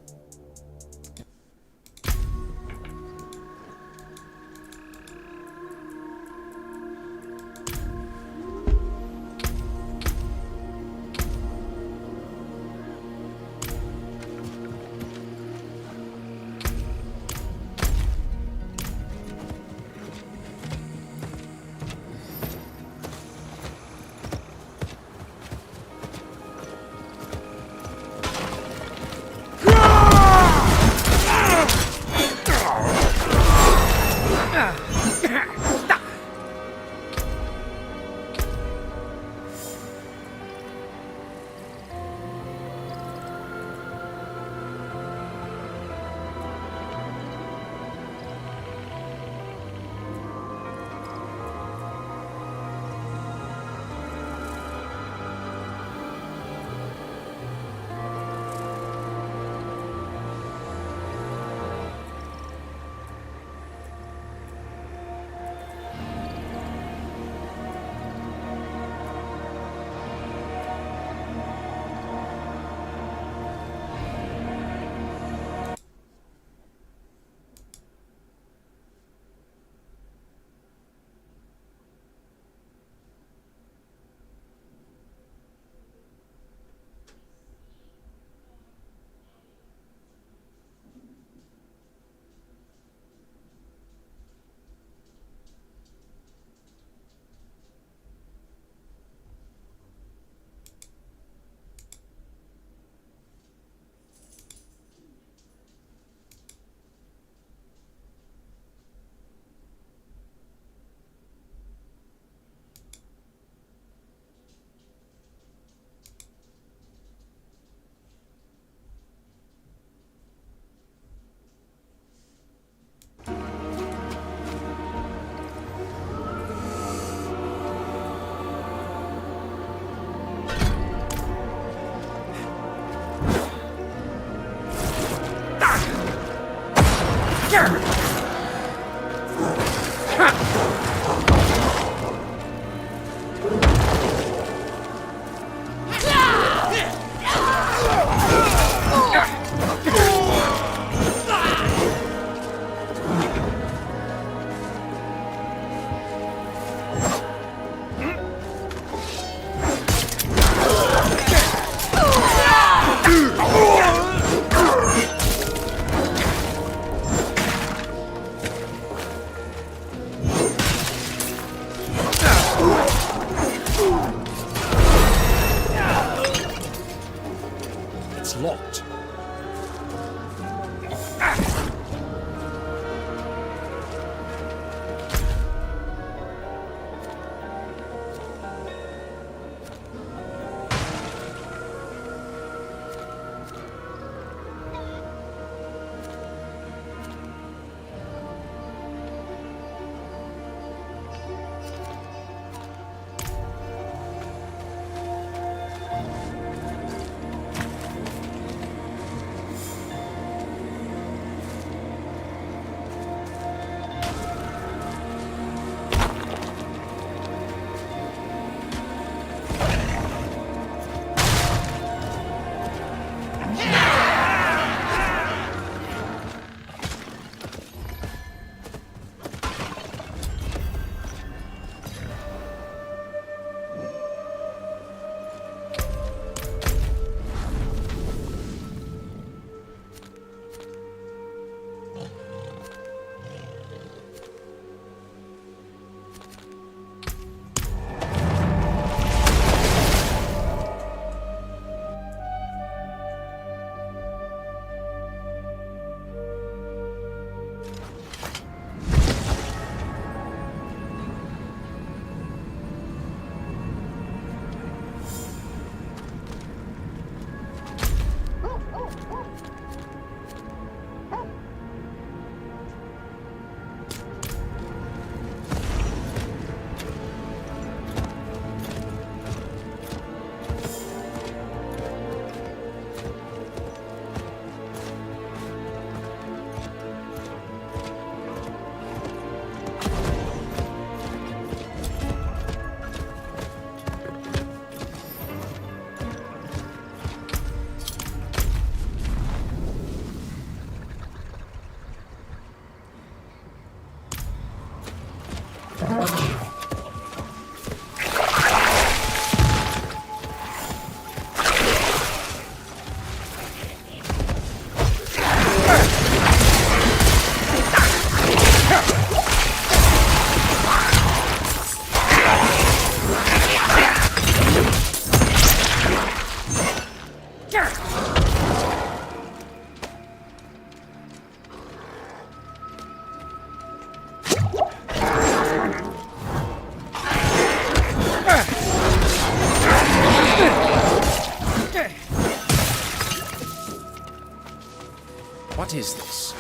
Speaker 5: What is this?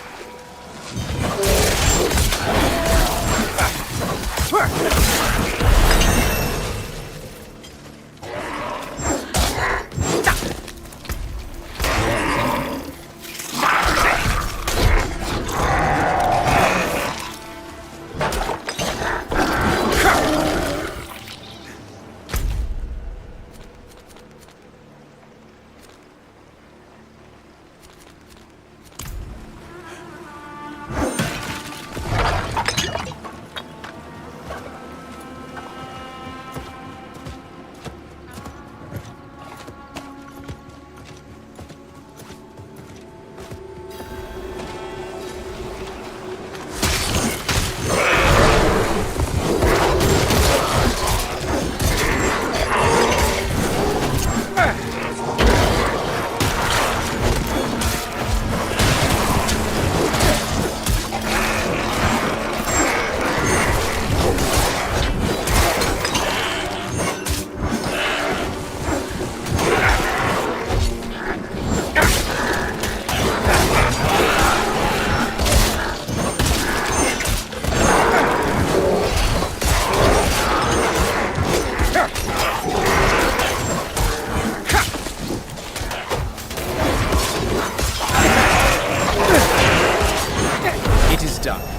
Speaker 5: It is done.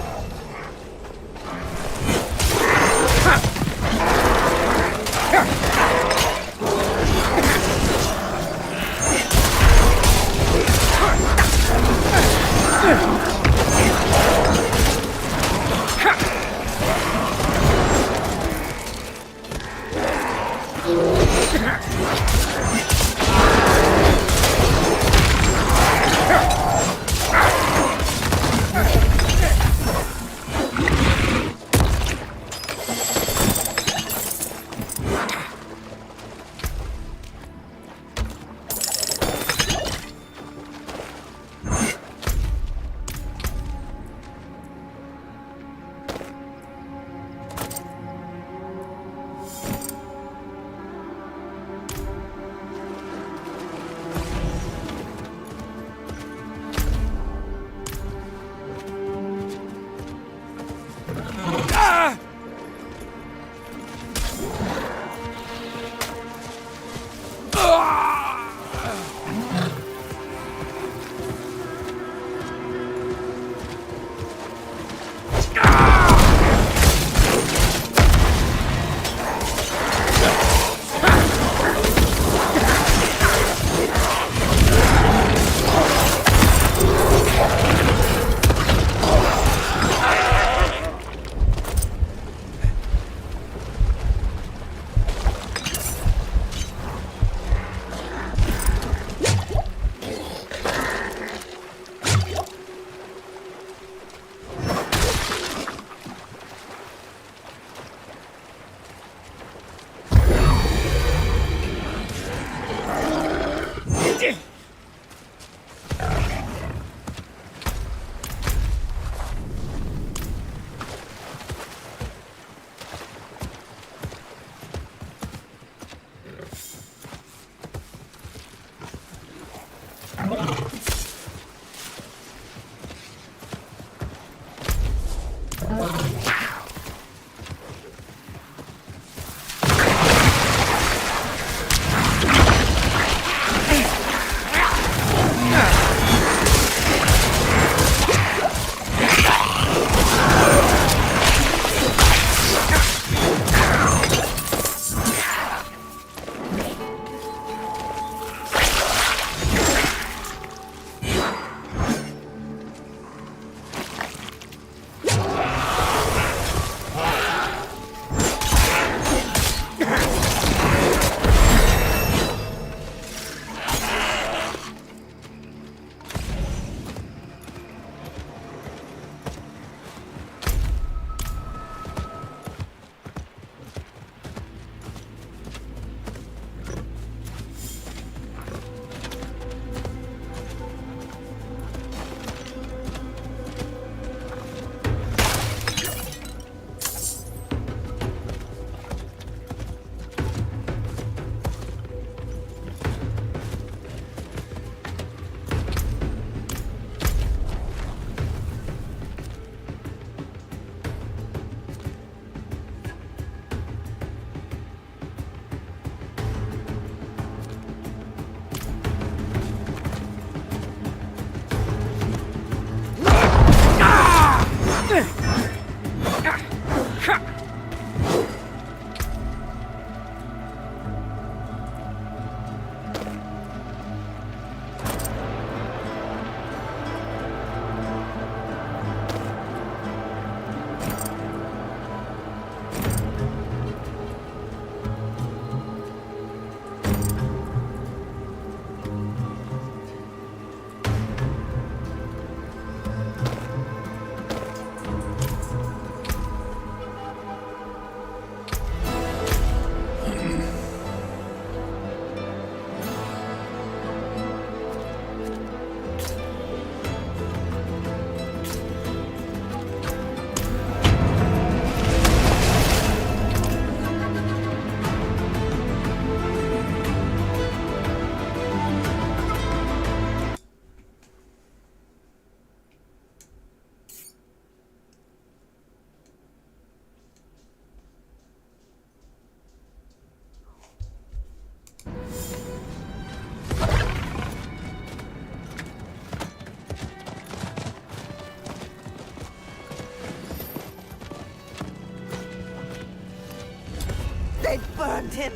Speaker 6: They burned him.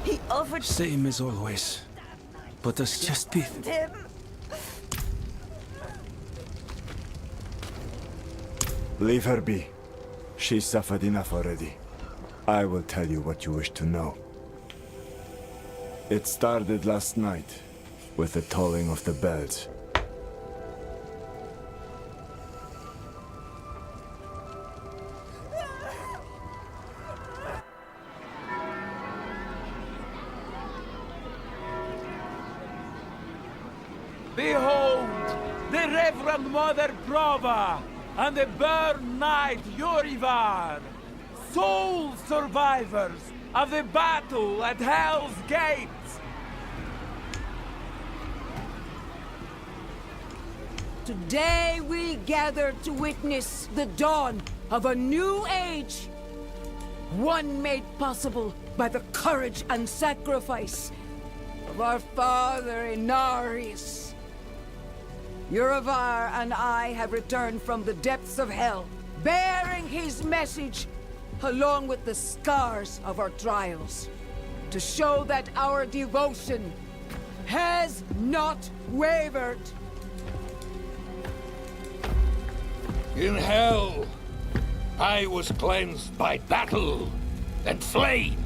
Speaker 6: He offered
Speaker 5: Same as always. But us just be...
Speaker 6: him.
Speaker 13: Leave her be. She suffered enough already. I will tell you what you wish to know. It started last night, with the tolling of the bells.
Speaker 14: Behold, the Reverend Mother Prova and the Burn Knight Yurivar, sole survivors of the battle at Hell's Gate.
Speaker 6: Today we gather to witness the dawn of a new age. One made possible by the courage and sacrifice of our father Inarius. Yuravar and I have returned from the depths of hell, bearing his message along with the scars of our trials, to show that our devotion has not wavered.
Speaker 15: In hell, I was cleansed by battle and flame.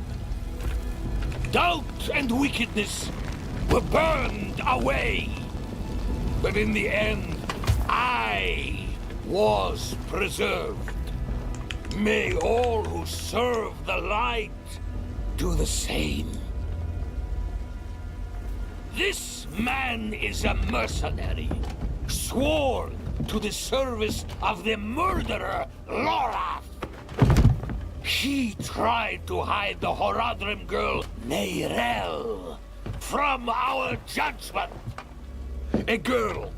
Speaker 15: Doubt and wickedness were burned away. But in the end, I was preserved. May all who serve the light do the same. This man is a mercenary, sworn to the service of the murderer, Lorath. He tried to hide the Horadrim girl, Neyrel, from our judgment. A girl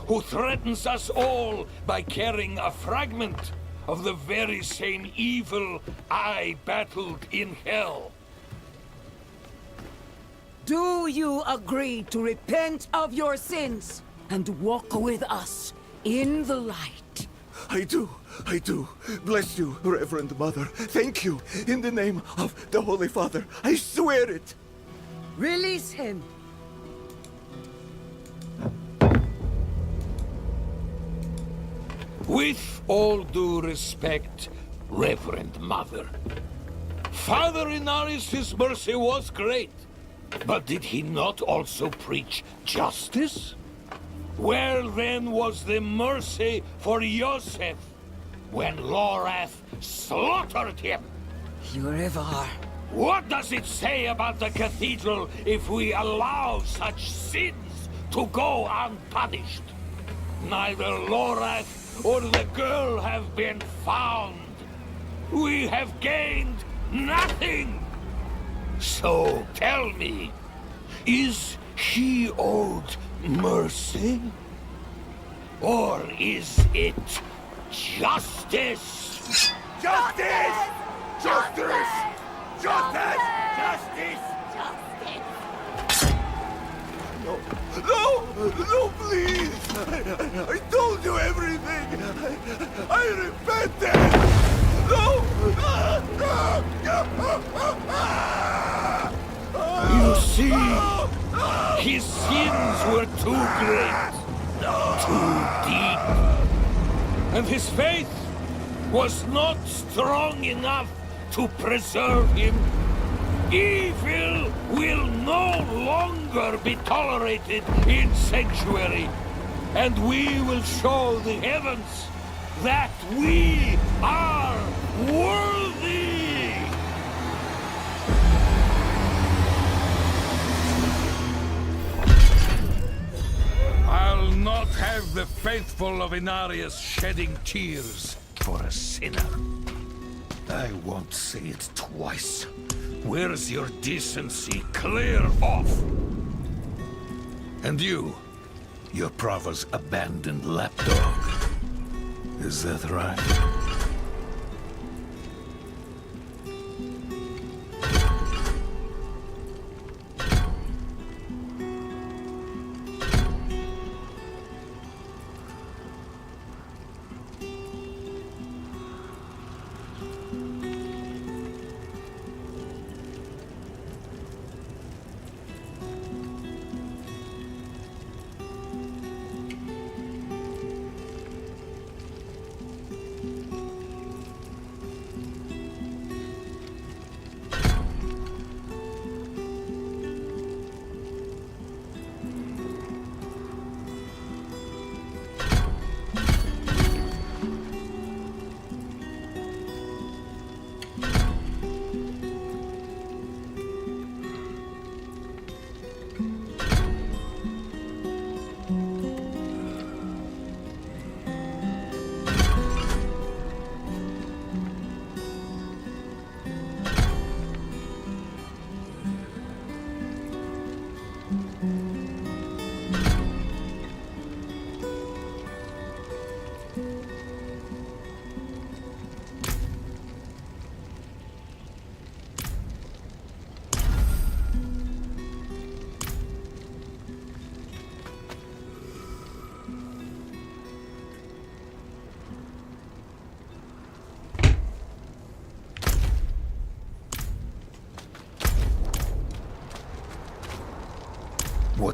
Speaker 15: who threatens us all by carrying a fragment of the very same evil I battled in hell.
Speaker 6: Do you agree to repent of your sins and walk with us in the light?
Speaker 9: I do. Bless you, Reverend Mother. Thank you. In the name of the Holy Father, I swear it.
Speaker 6: Release him.
Speaker 15: With all due respect, Reverend Mother, Father Inarius' mercy was great, but did he not also preach justice? Where then was the mercy for Yosef when Lorath slaughtered him?
Speaker 6: Yurivar.
Speaker 15: What does it say about the cathedral if we allow such sins to go unpunished? Neither Lorath or the girl have been found. We have gained nothing. So tell me, is he owed mercy? Or is it justice?
Speaker 9: Justice! Justice! Justice! Justice! No, please! I told you everything! I repented! No!
Speaker 15: You see, his sins were too great, too deep, and his faith was not strong enough to preserve him. Evil will no longer be tolerated in Sanctuary, and we will show the heavens that we are worthy! I'll not have the faithful of Inarius shedding tears for a sinner. I won't say it twice. Where's your decency? Clear off! And you, you're Prava's abandoned lapdog. Is that right?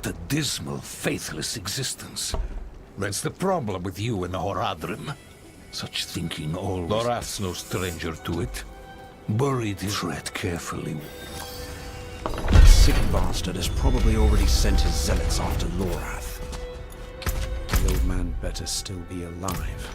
Speaker 15: What a dismal, faithless existence. That's the problem with you and the Horadrim. Such thinking always... Lorath's no stranger to it. Buried his... Tread carefully.
Speaker 5: The sick bastard has probably already sent his zealots after Lorath. The old man better still be alive.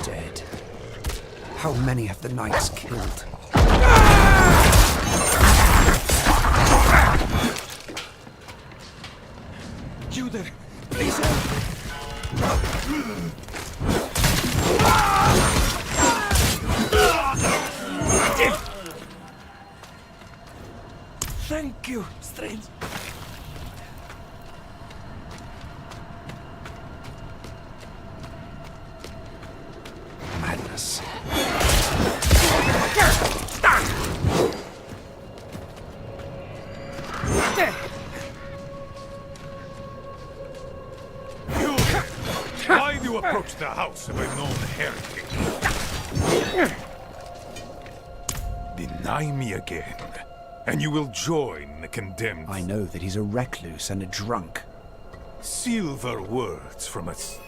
Speaker 5: Dead. How many have the knights killed? You there, please Thank you, strange. Madness.
Speaker 14: Why do you approach the house of a known heretic? Deny me again, and you will join the condemned.
Speaker 5: I know that he's a recluse and a drunk.
Speaker 14: Silver words from us.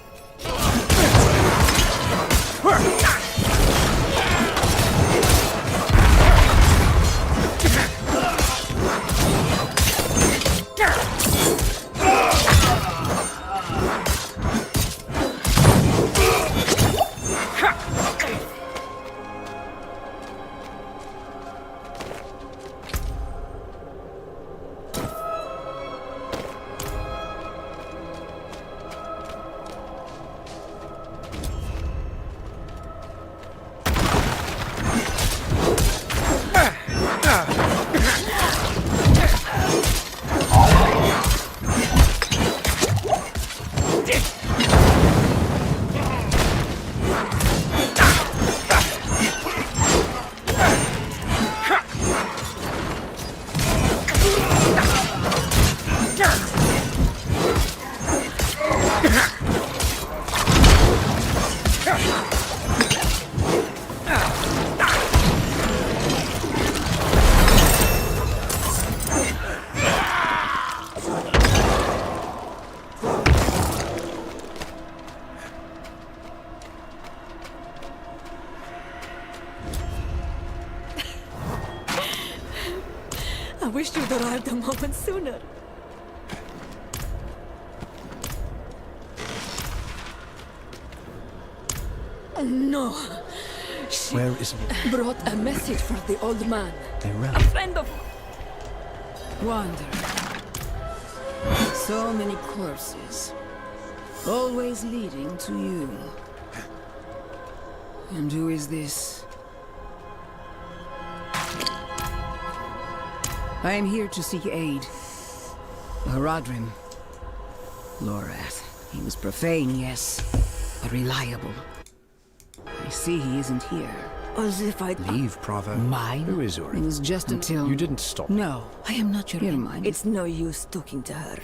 Speaker 11: I wish you'd arrived a moment sooner. No. She
Speaker 5: Where is he?
Speaker 11: brought a message for the old man.
Speaker 5: They ran.
Speaker 11: A friend of... Wander. So many corpses. Always leading to you. And who is this? I am here to seek aid. Haradrim. Lorath. He was profane, yes, but reliable. I see he isn't here. As if I'd...
Speaker 5: Leave, Pravo.
Speaker 11: Mine?
Speaker 5: Who is Uri?
Speaker 11: It was just until...
Speaker 5: You didn't stop.
Speaker 11: No, I am not your... Never mind. It's no use talking to her.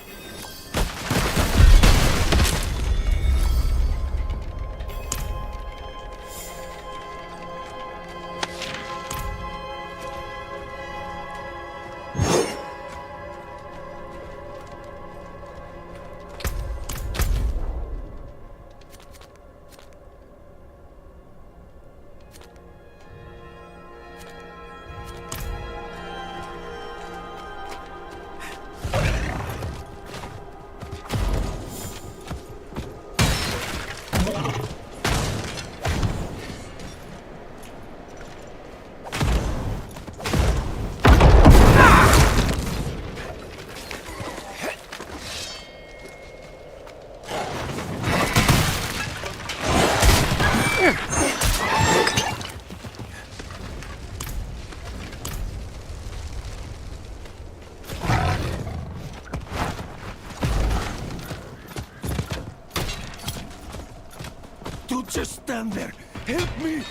Speaker 7: just stand there. Help me!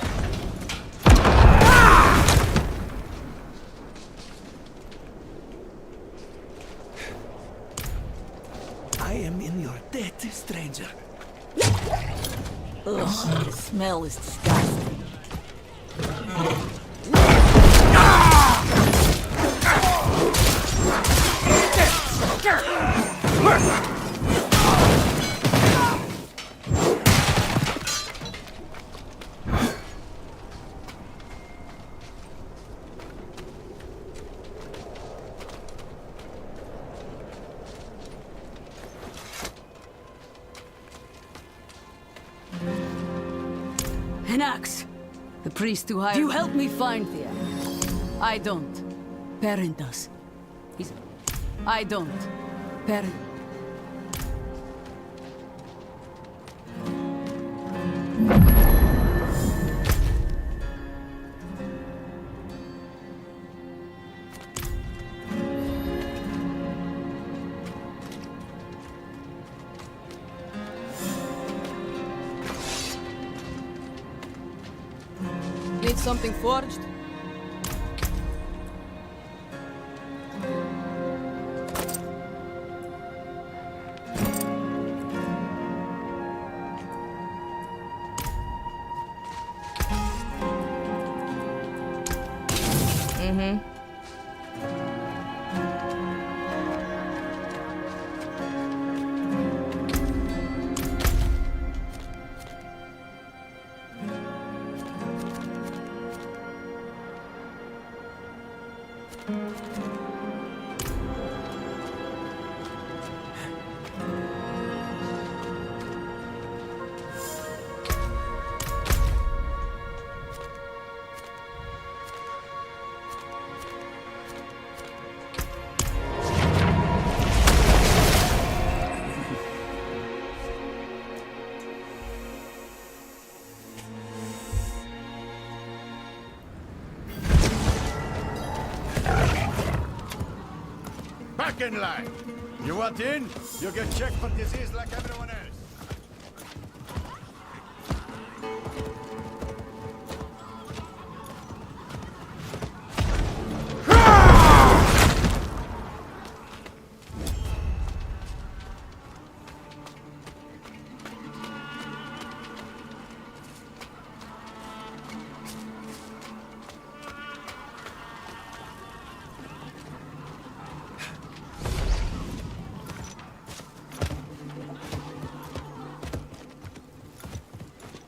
Speaker 7: I am in your debt, stranger.
Speaker 11: Ugh, the smell is disgusting. An axe. The priest who hired... Do you help me find the axe? I don't. Perrin does. I don't. Perrin... Need something forged? Mm-hmm.
Speaker 7: Back in line. You want in? You get checked for disease like everyone else.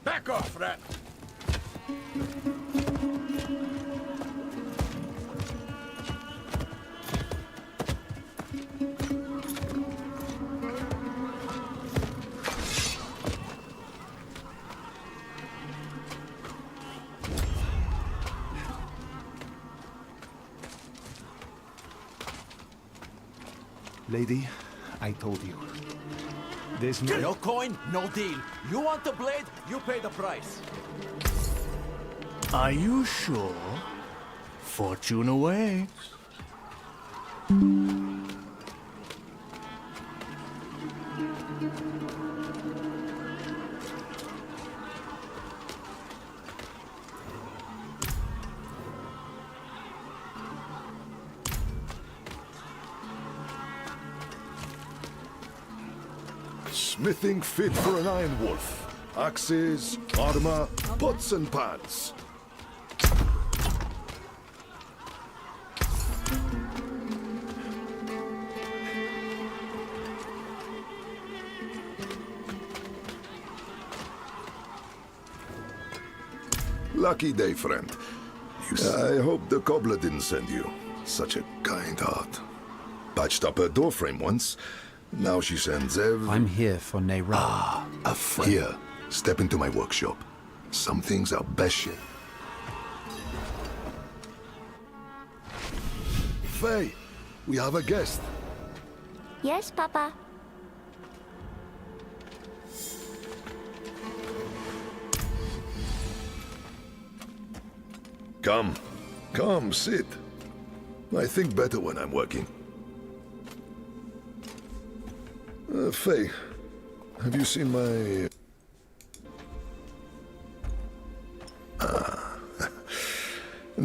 Speaker 7: Back off, rat!
Speaker 5: Lady, I told you. There's
Speaker 7: no coin, no deal. You want the blade, you pay the price. Are you sure? Fortune awaits.
Speaker 9: Smithing fit for an iron wolf. Axes, armor, pots and pans. Lucky day, friend. I hope the cobbler didn't send you. Such a kind heart. Patched up her doorframe once. Now she sends
Speaker 5: I'm here for Neyra.
Speaker 9: Ah, a friend. Here, step into my workshop. Some things are best shit. Faye, we have a guest.
Speaker 16: Yes, Papa.
Speaker 9: Come, sit. I think better when I'm working. Faye, have you seen my...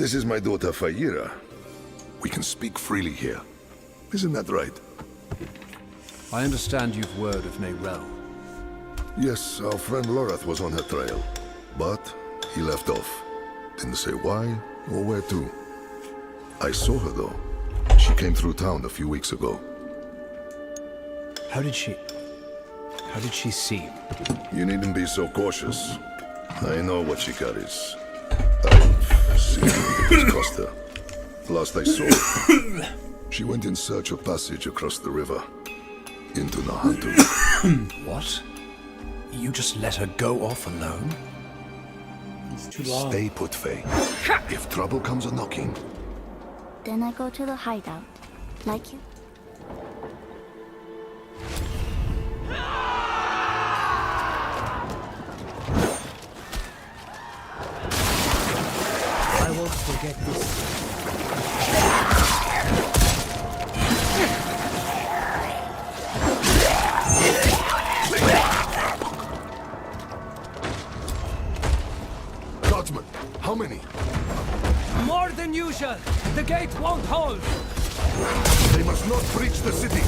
Speaker 9: This is my daughter Fayira. We can speak freely here. Isn't that right?
Speaker 5: I understand you've word of Neyrelle.
Speaker 9: Yes, our friend Lorath was on her trail. But he left off. Didn't say why or where to. I saw her though. She came through town a few weeks ago.
Speaker 5: How did she seem?
Speaker 9: You needn't be so cautious. I know what she carries. I've seen it cost her. Last I saw her, she went in search of passage across the river. Into Nahantu.
Speaker 5: What? You just let her go off alone?
Speaker 1: It's too long.
Speaker 9: Stay put, Faye. If trouble comes a-knocking,
Speaker 16: Then I go to the hideout. Like you?
Speaker 6: I won't forget this.
Speaker 9: Guardsmen, how many?
Speaker 6: More than usual. The gate won't hold.
Speaker 9: They must not breach the city.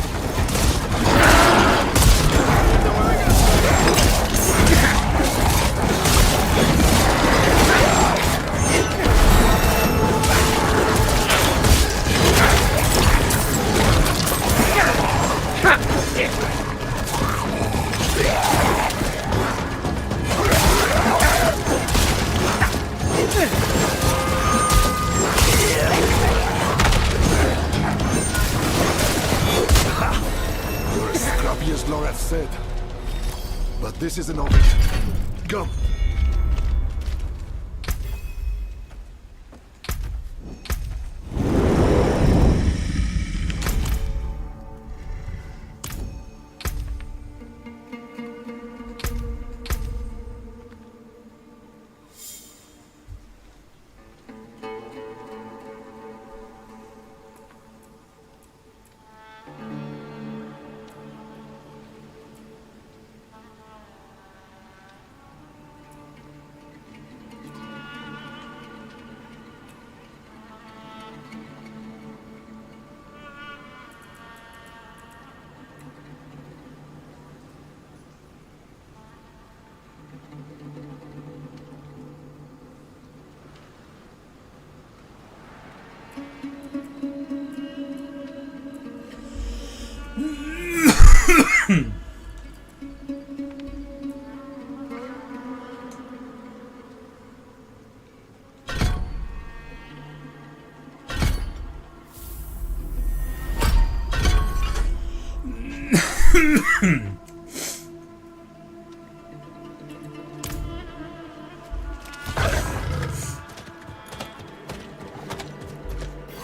Speaker 9: You're as scrappy as Lorath said. But this isn't of it. Come.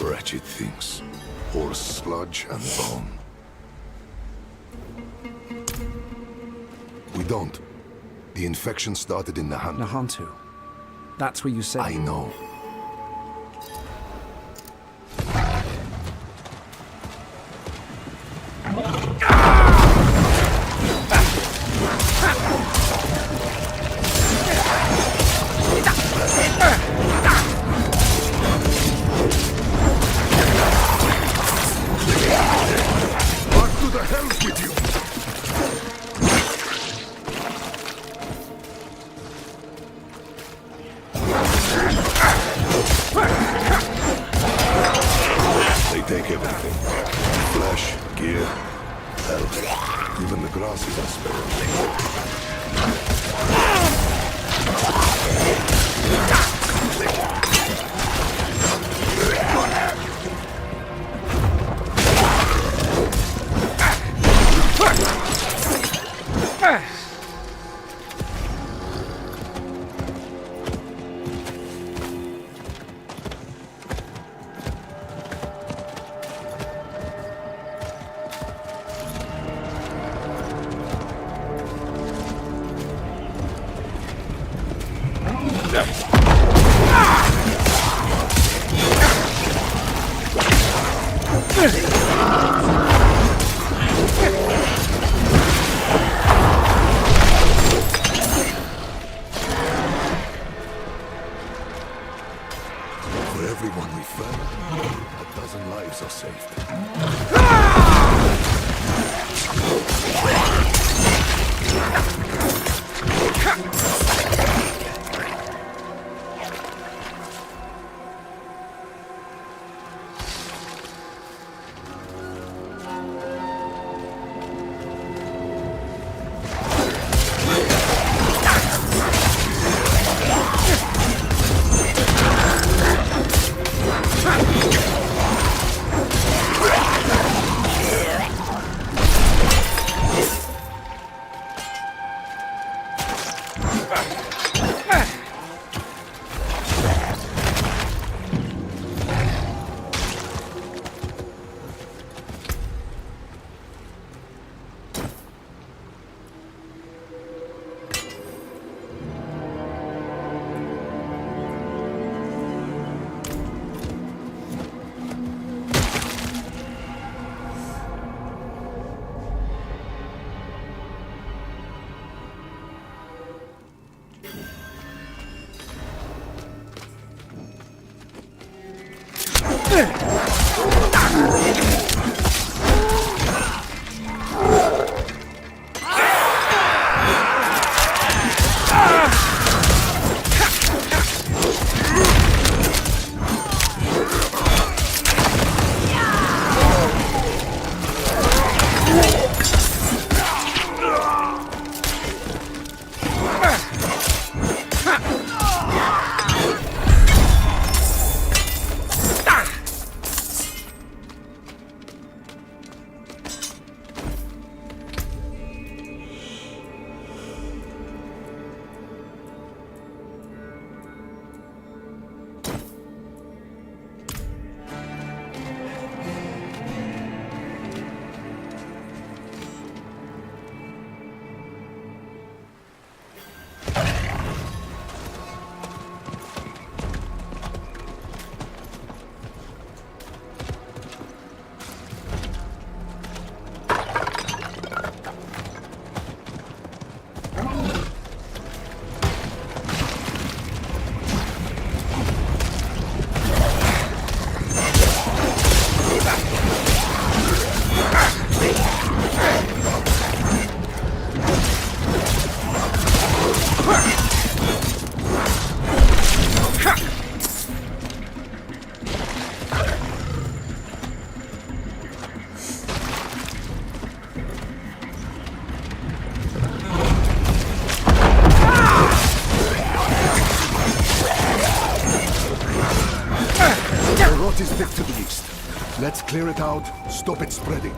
Speaker 9: Wretched things. Horse sludge and bone. We don't. The infection started in Nahantu.
Speaker 5: Nahantu. That's where you said.
Speaker 9: I know. Back to the hells with you! They take everything. Flesh, gear, health. Even the grasses are spared. Let's clear it out, stop it spreading.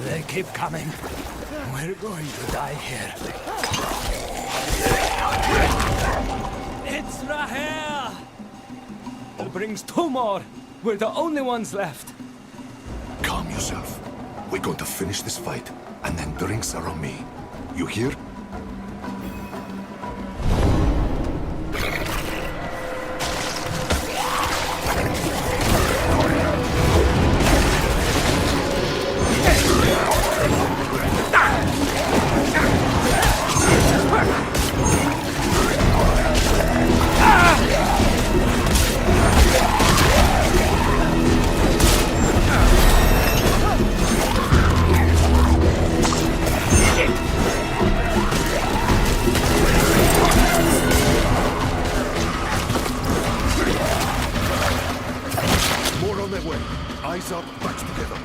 Speaker 15: They keep coming. We're going to die here.
Speaker 17: It's Rahel! It brings 2 more. We're the only ones left.
Speaker 9: Calm yourself. We're going to finish this fight, and then drinks are on me. You hear? More on their way. Eyes up, backs together.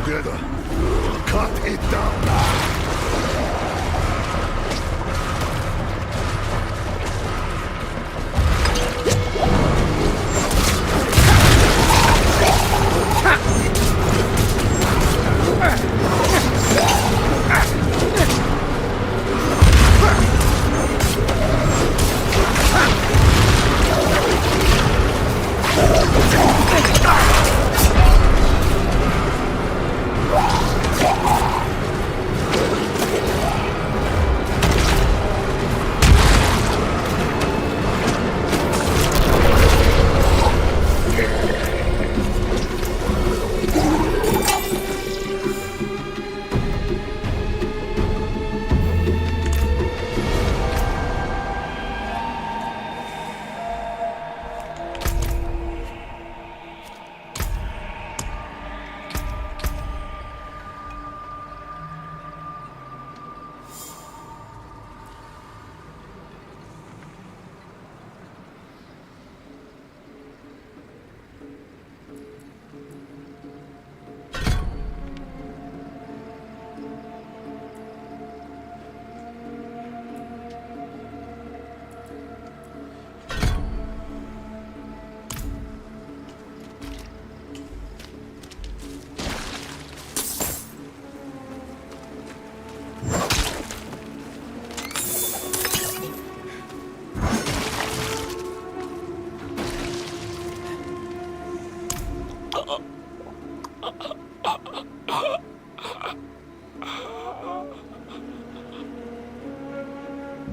Speaker 9: Together. Cut it down.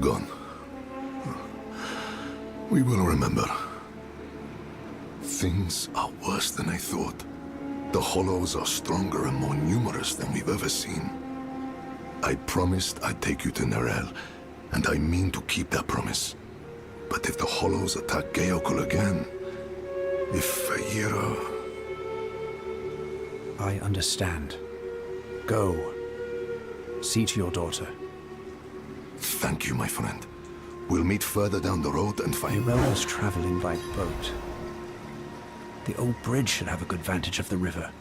Speaker 9: Gone. We will remember. Things are worse than I thought. The Hollows are stronger and more numerous than we've ever seen. I promised I'd take you to Nerel, and I mean to keep that promise. But if the Hollows attack Geokul again, if Feyira...
Speaker 5: I understand. Go. See to your daughter.
Speaker 9: Thank you, my friend. We'll meet further down the road and find...
Speaker 5: Mirel was traveling by boat. The old bridge should have a good vantage of the river.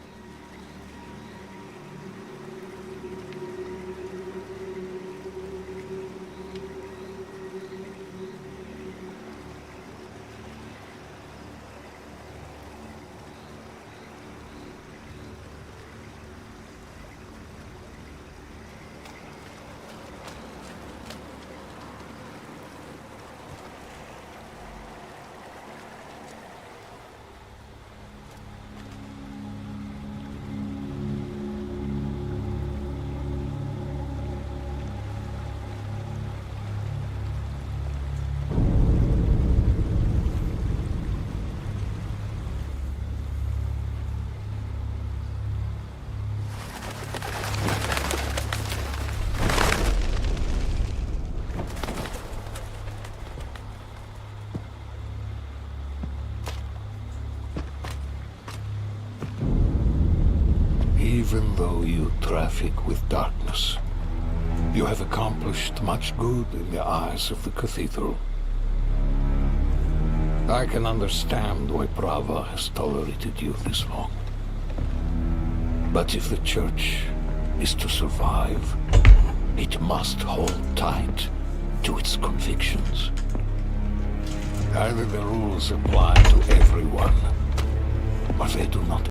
Speaker 15: Even though you traffic with darkness, you have accomplished much good in the eyes of the cathedral. I can understand why Prava has tolerated you this long. But if the church is to survive, it must hold tight to its convictions. Either the rules apply to everyone, or they do not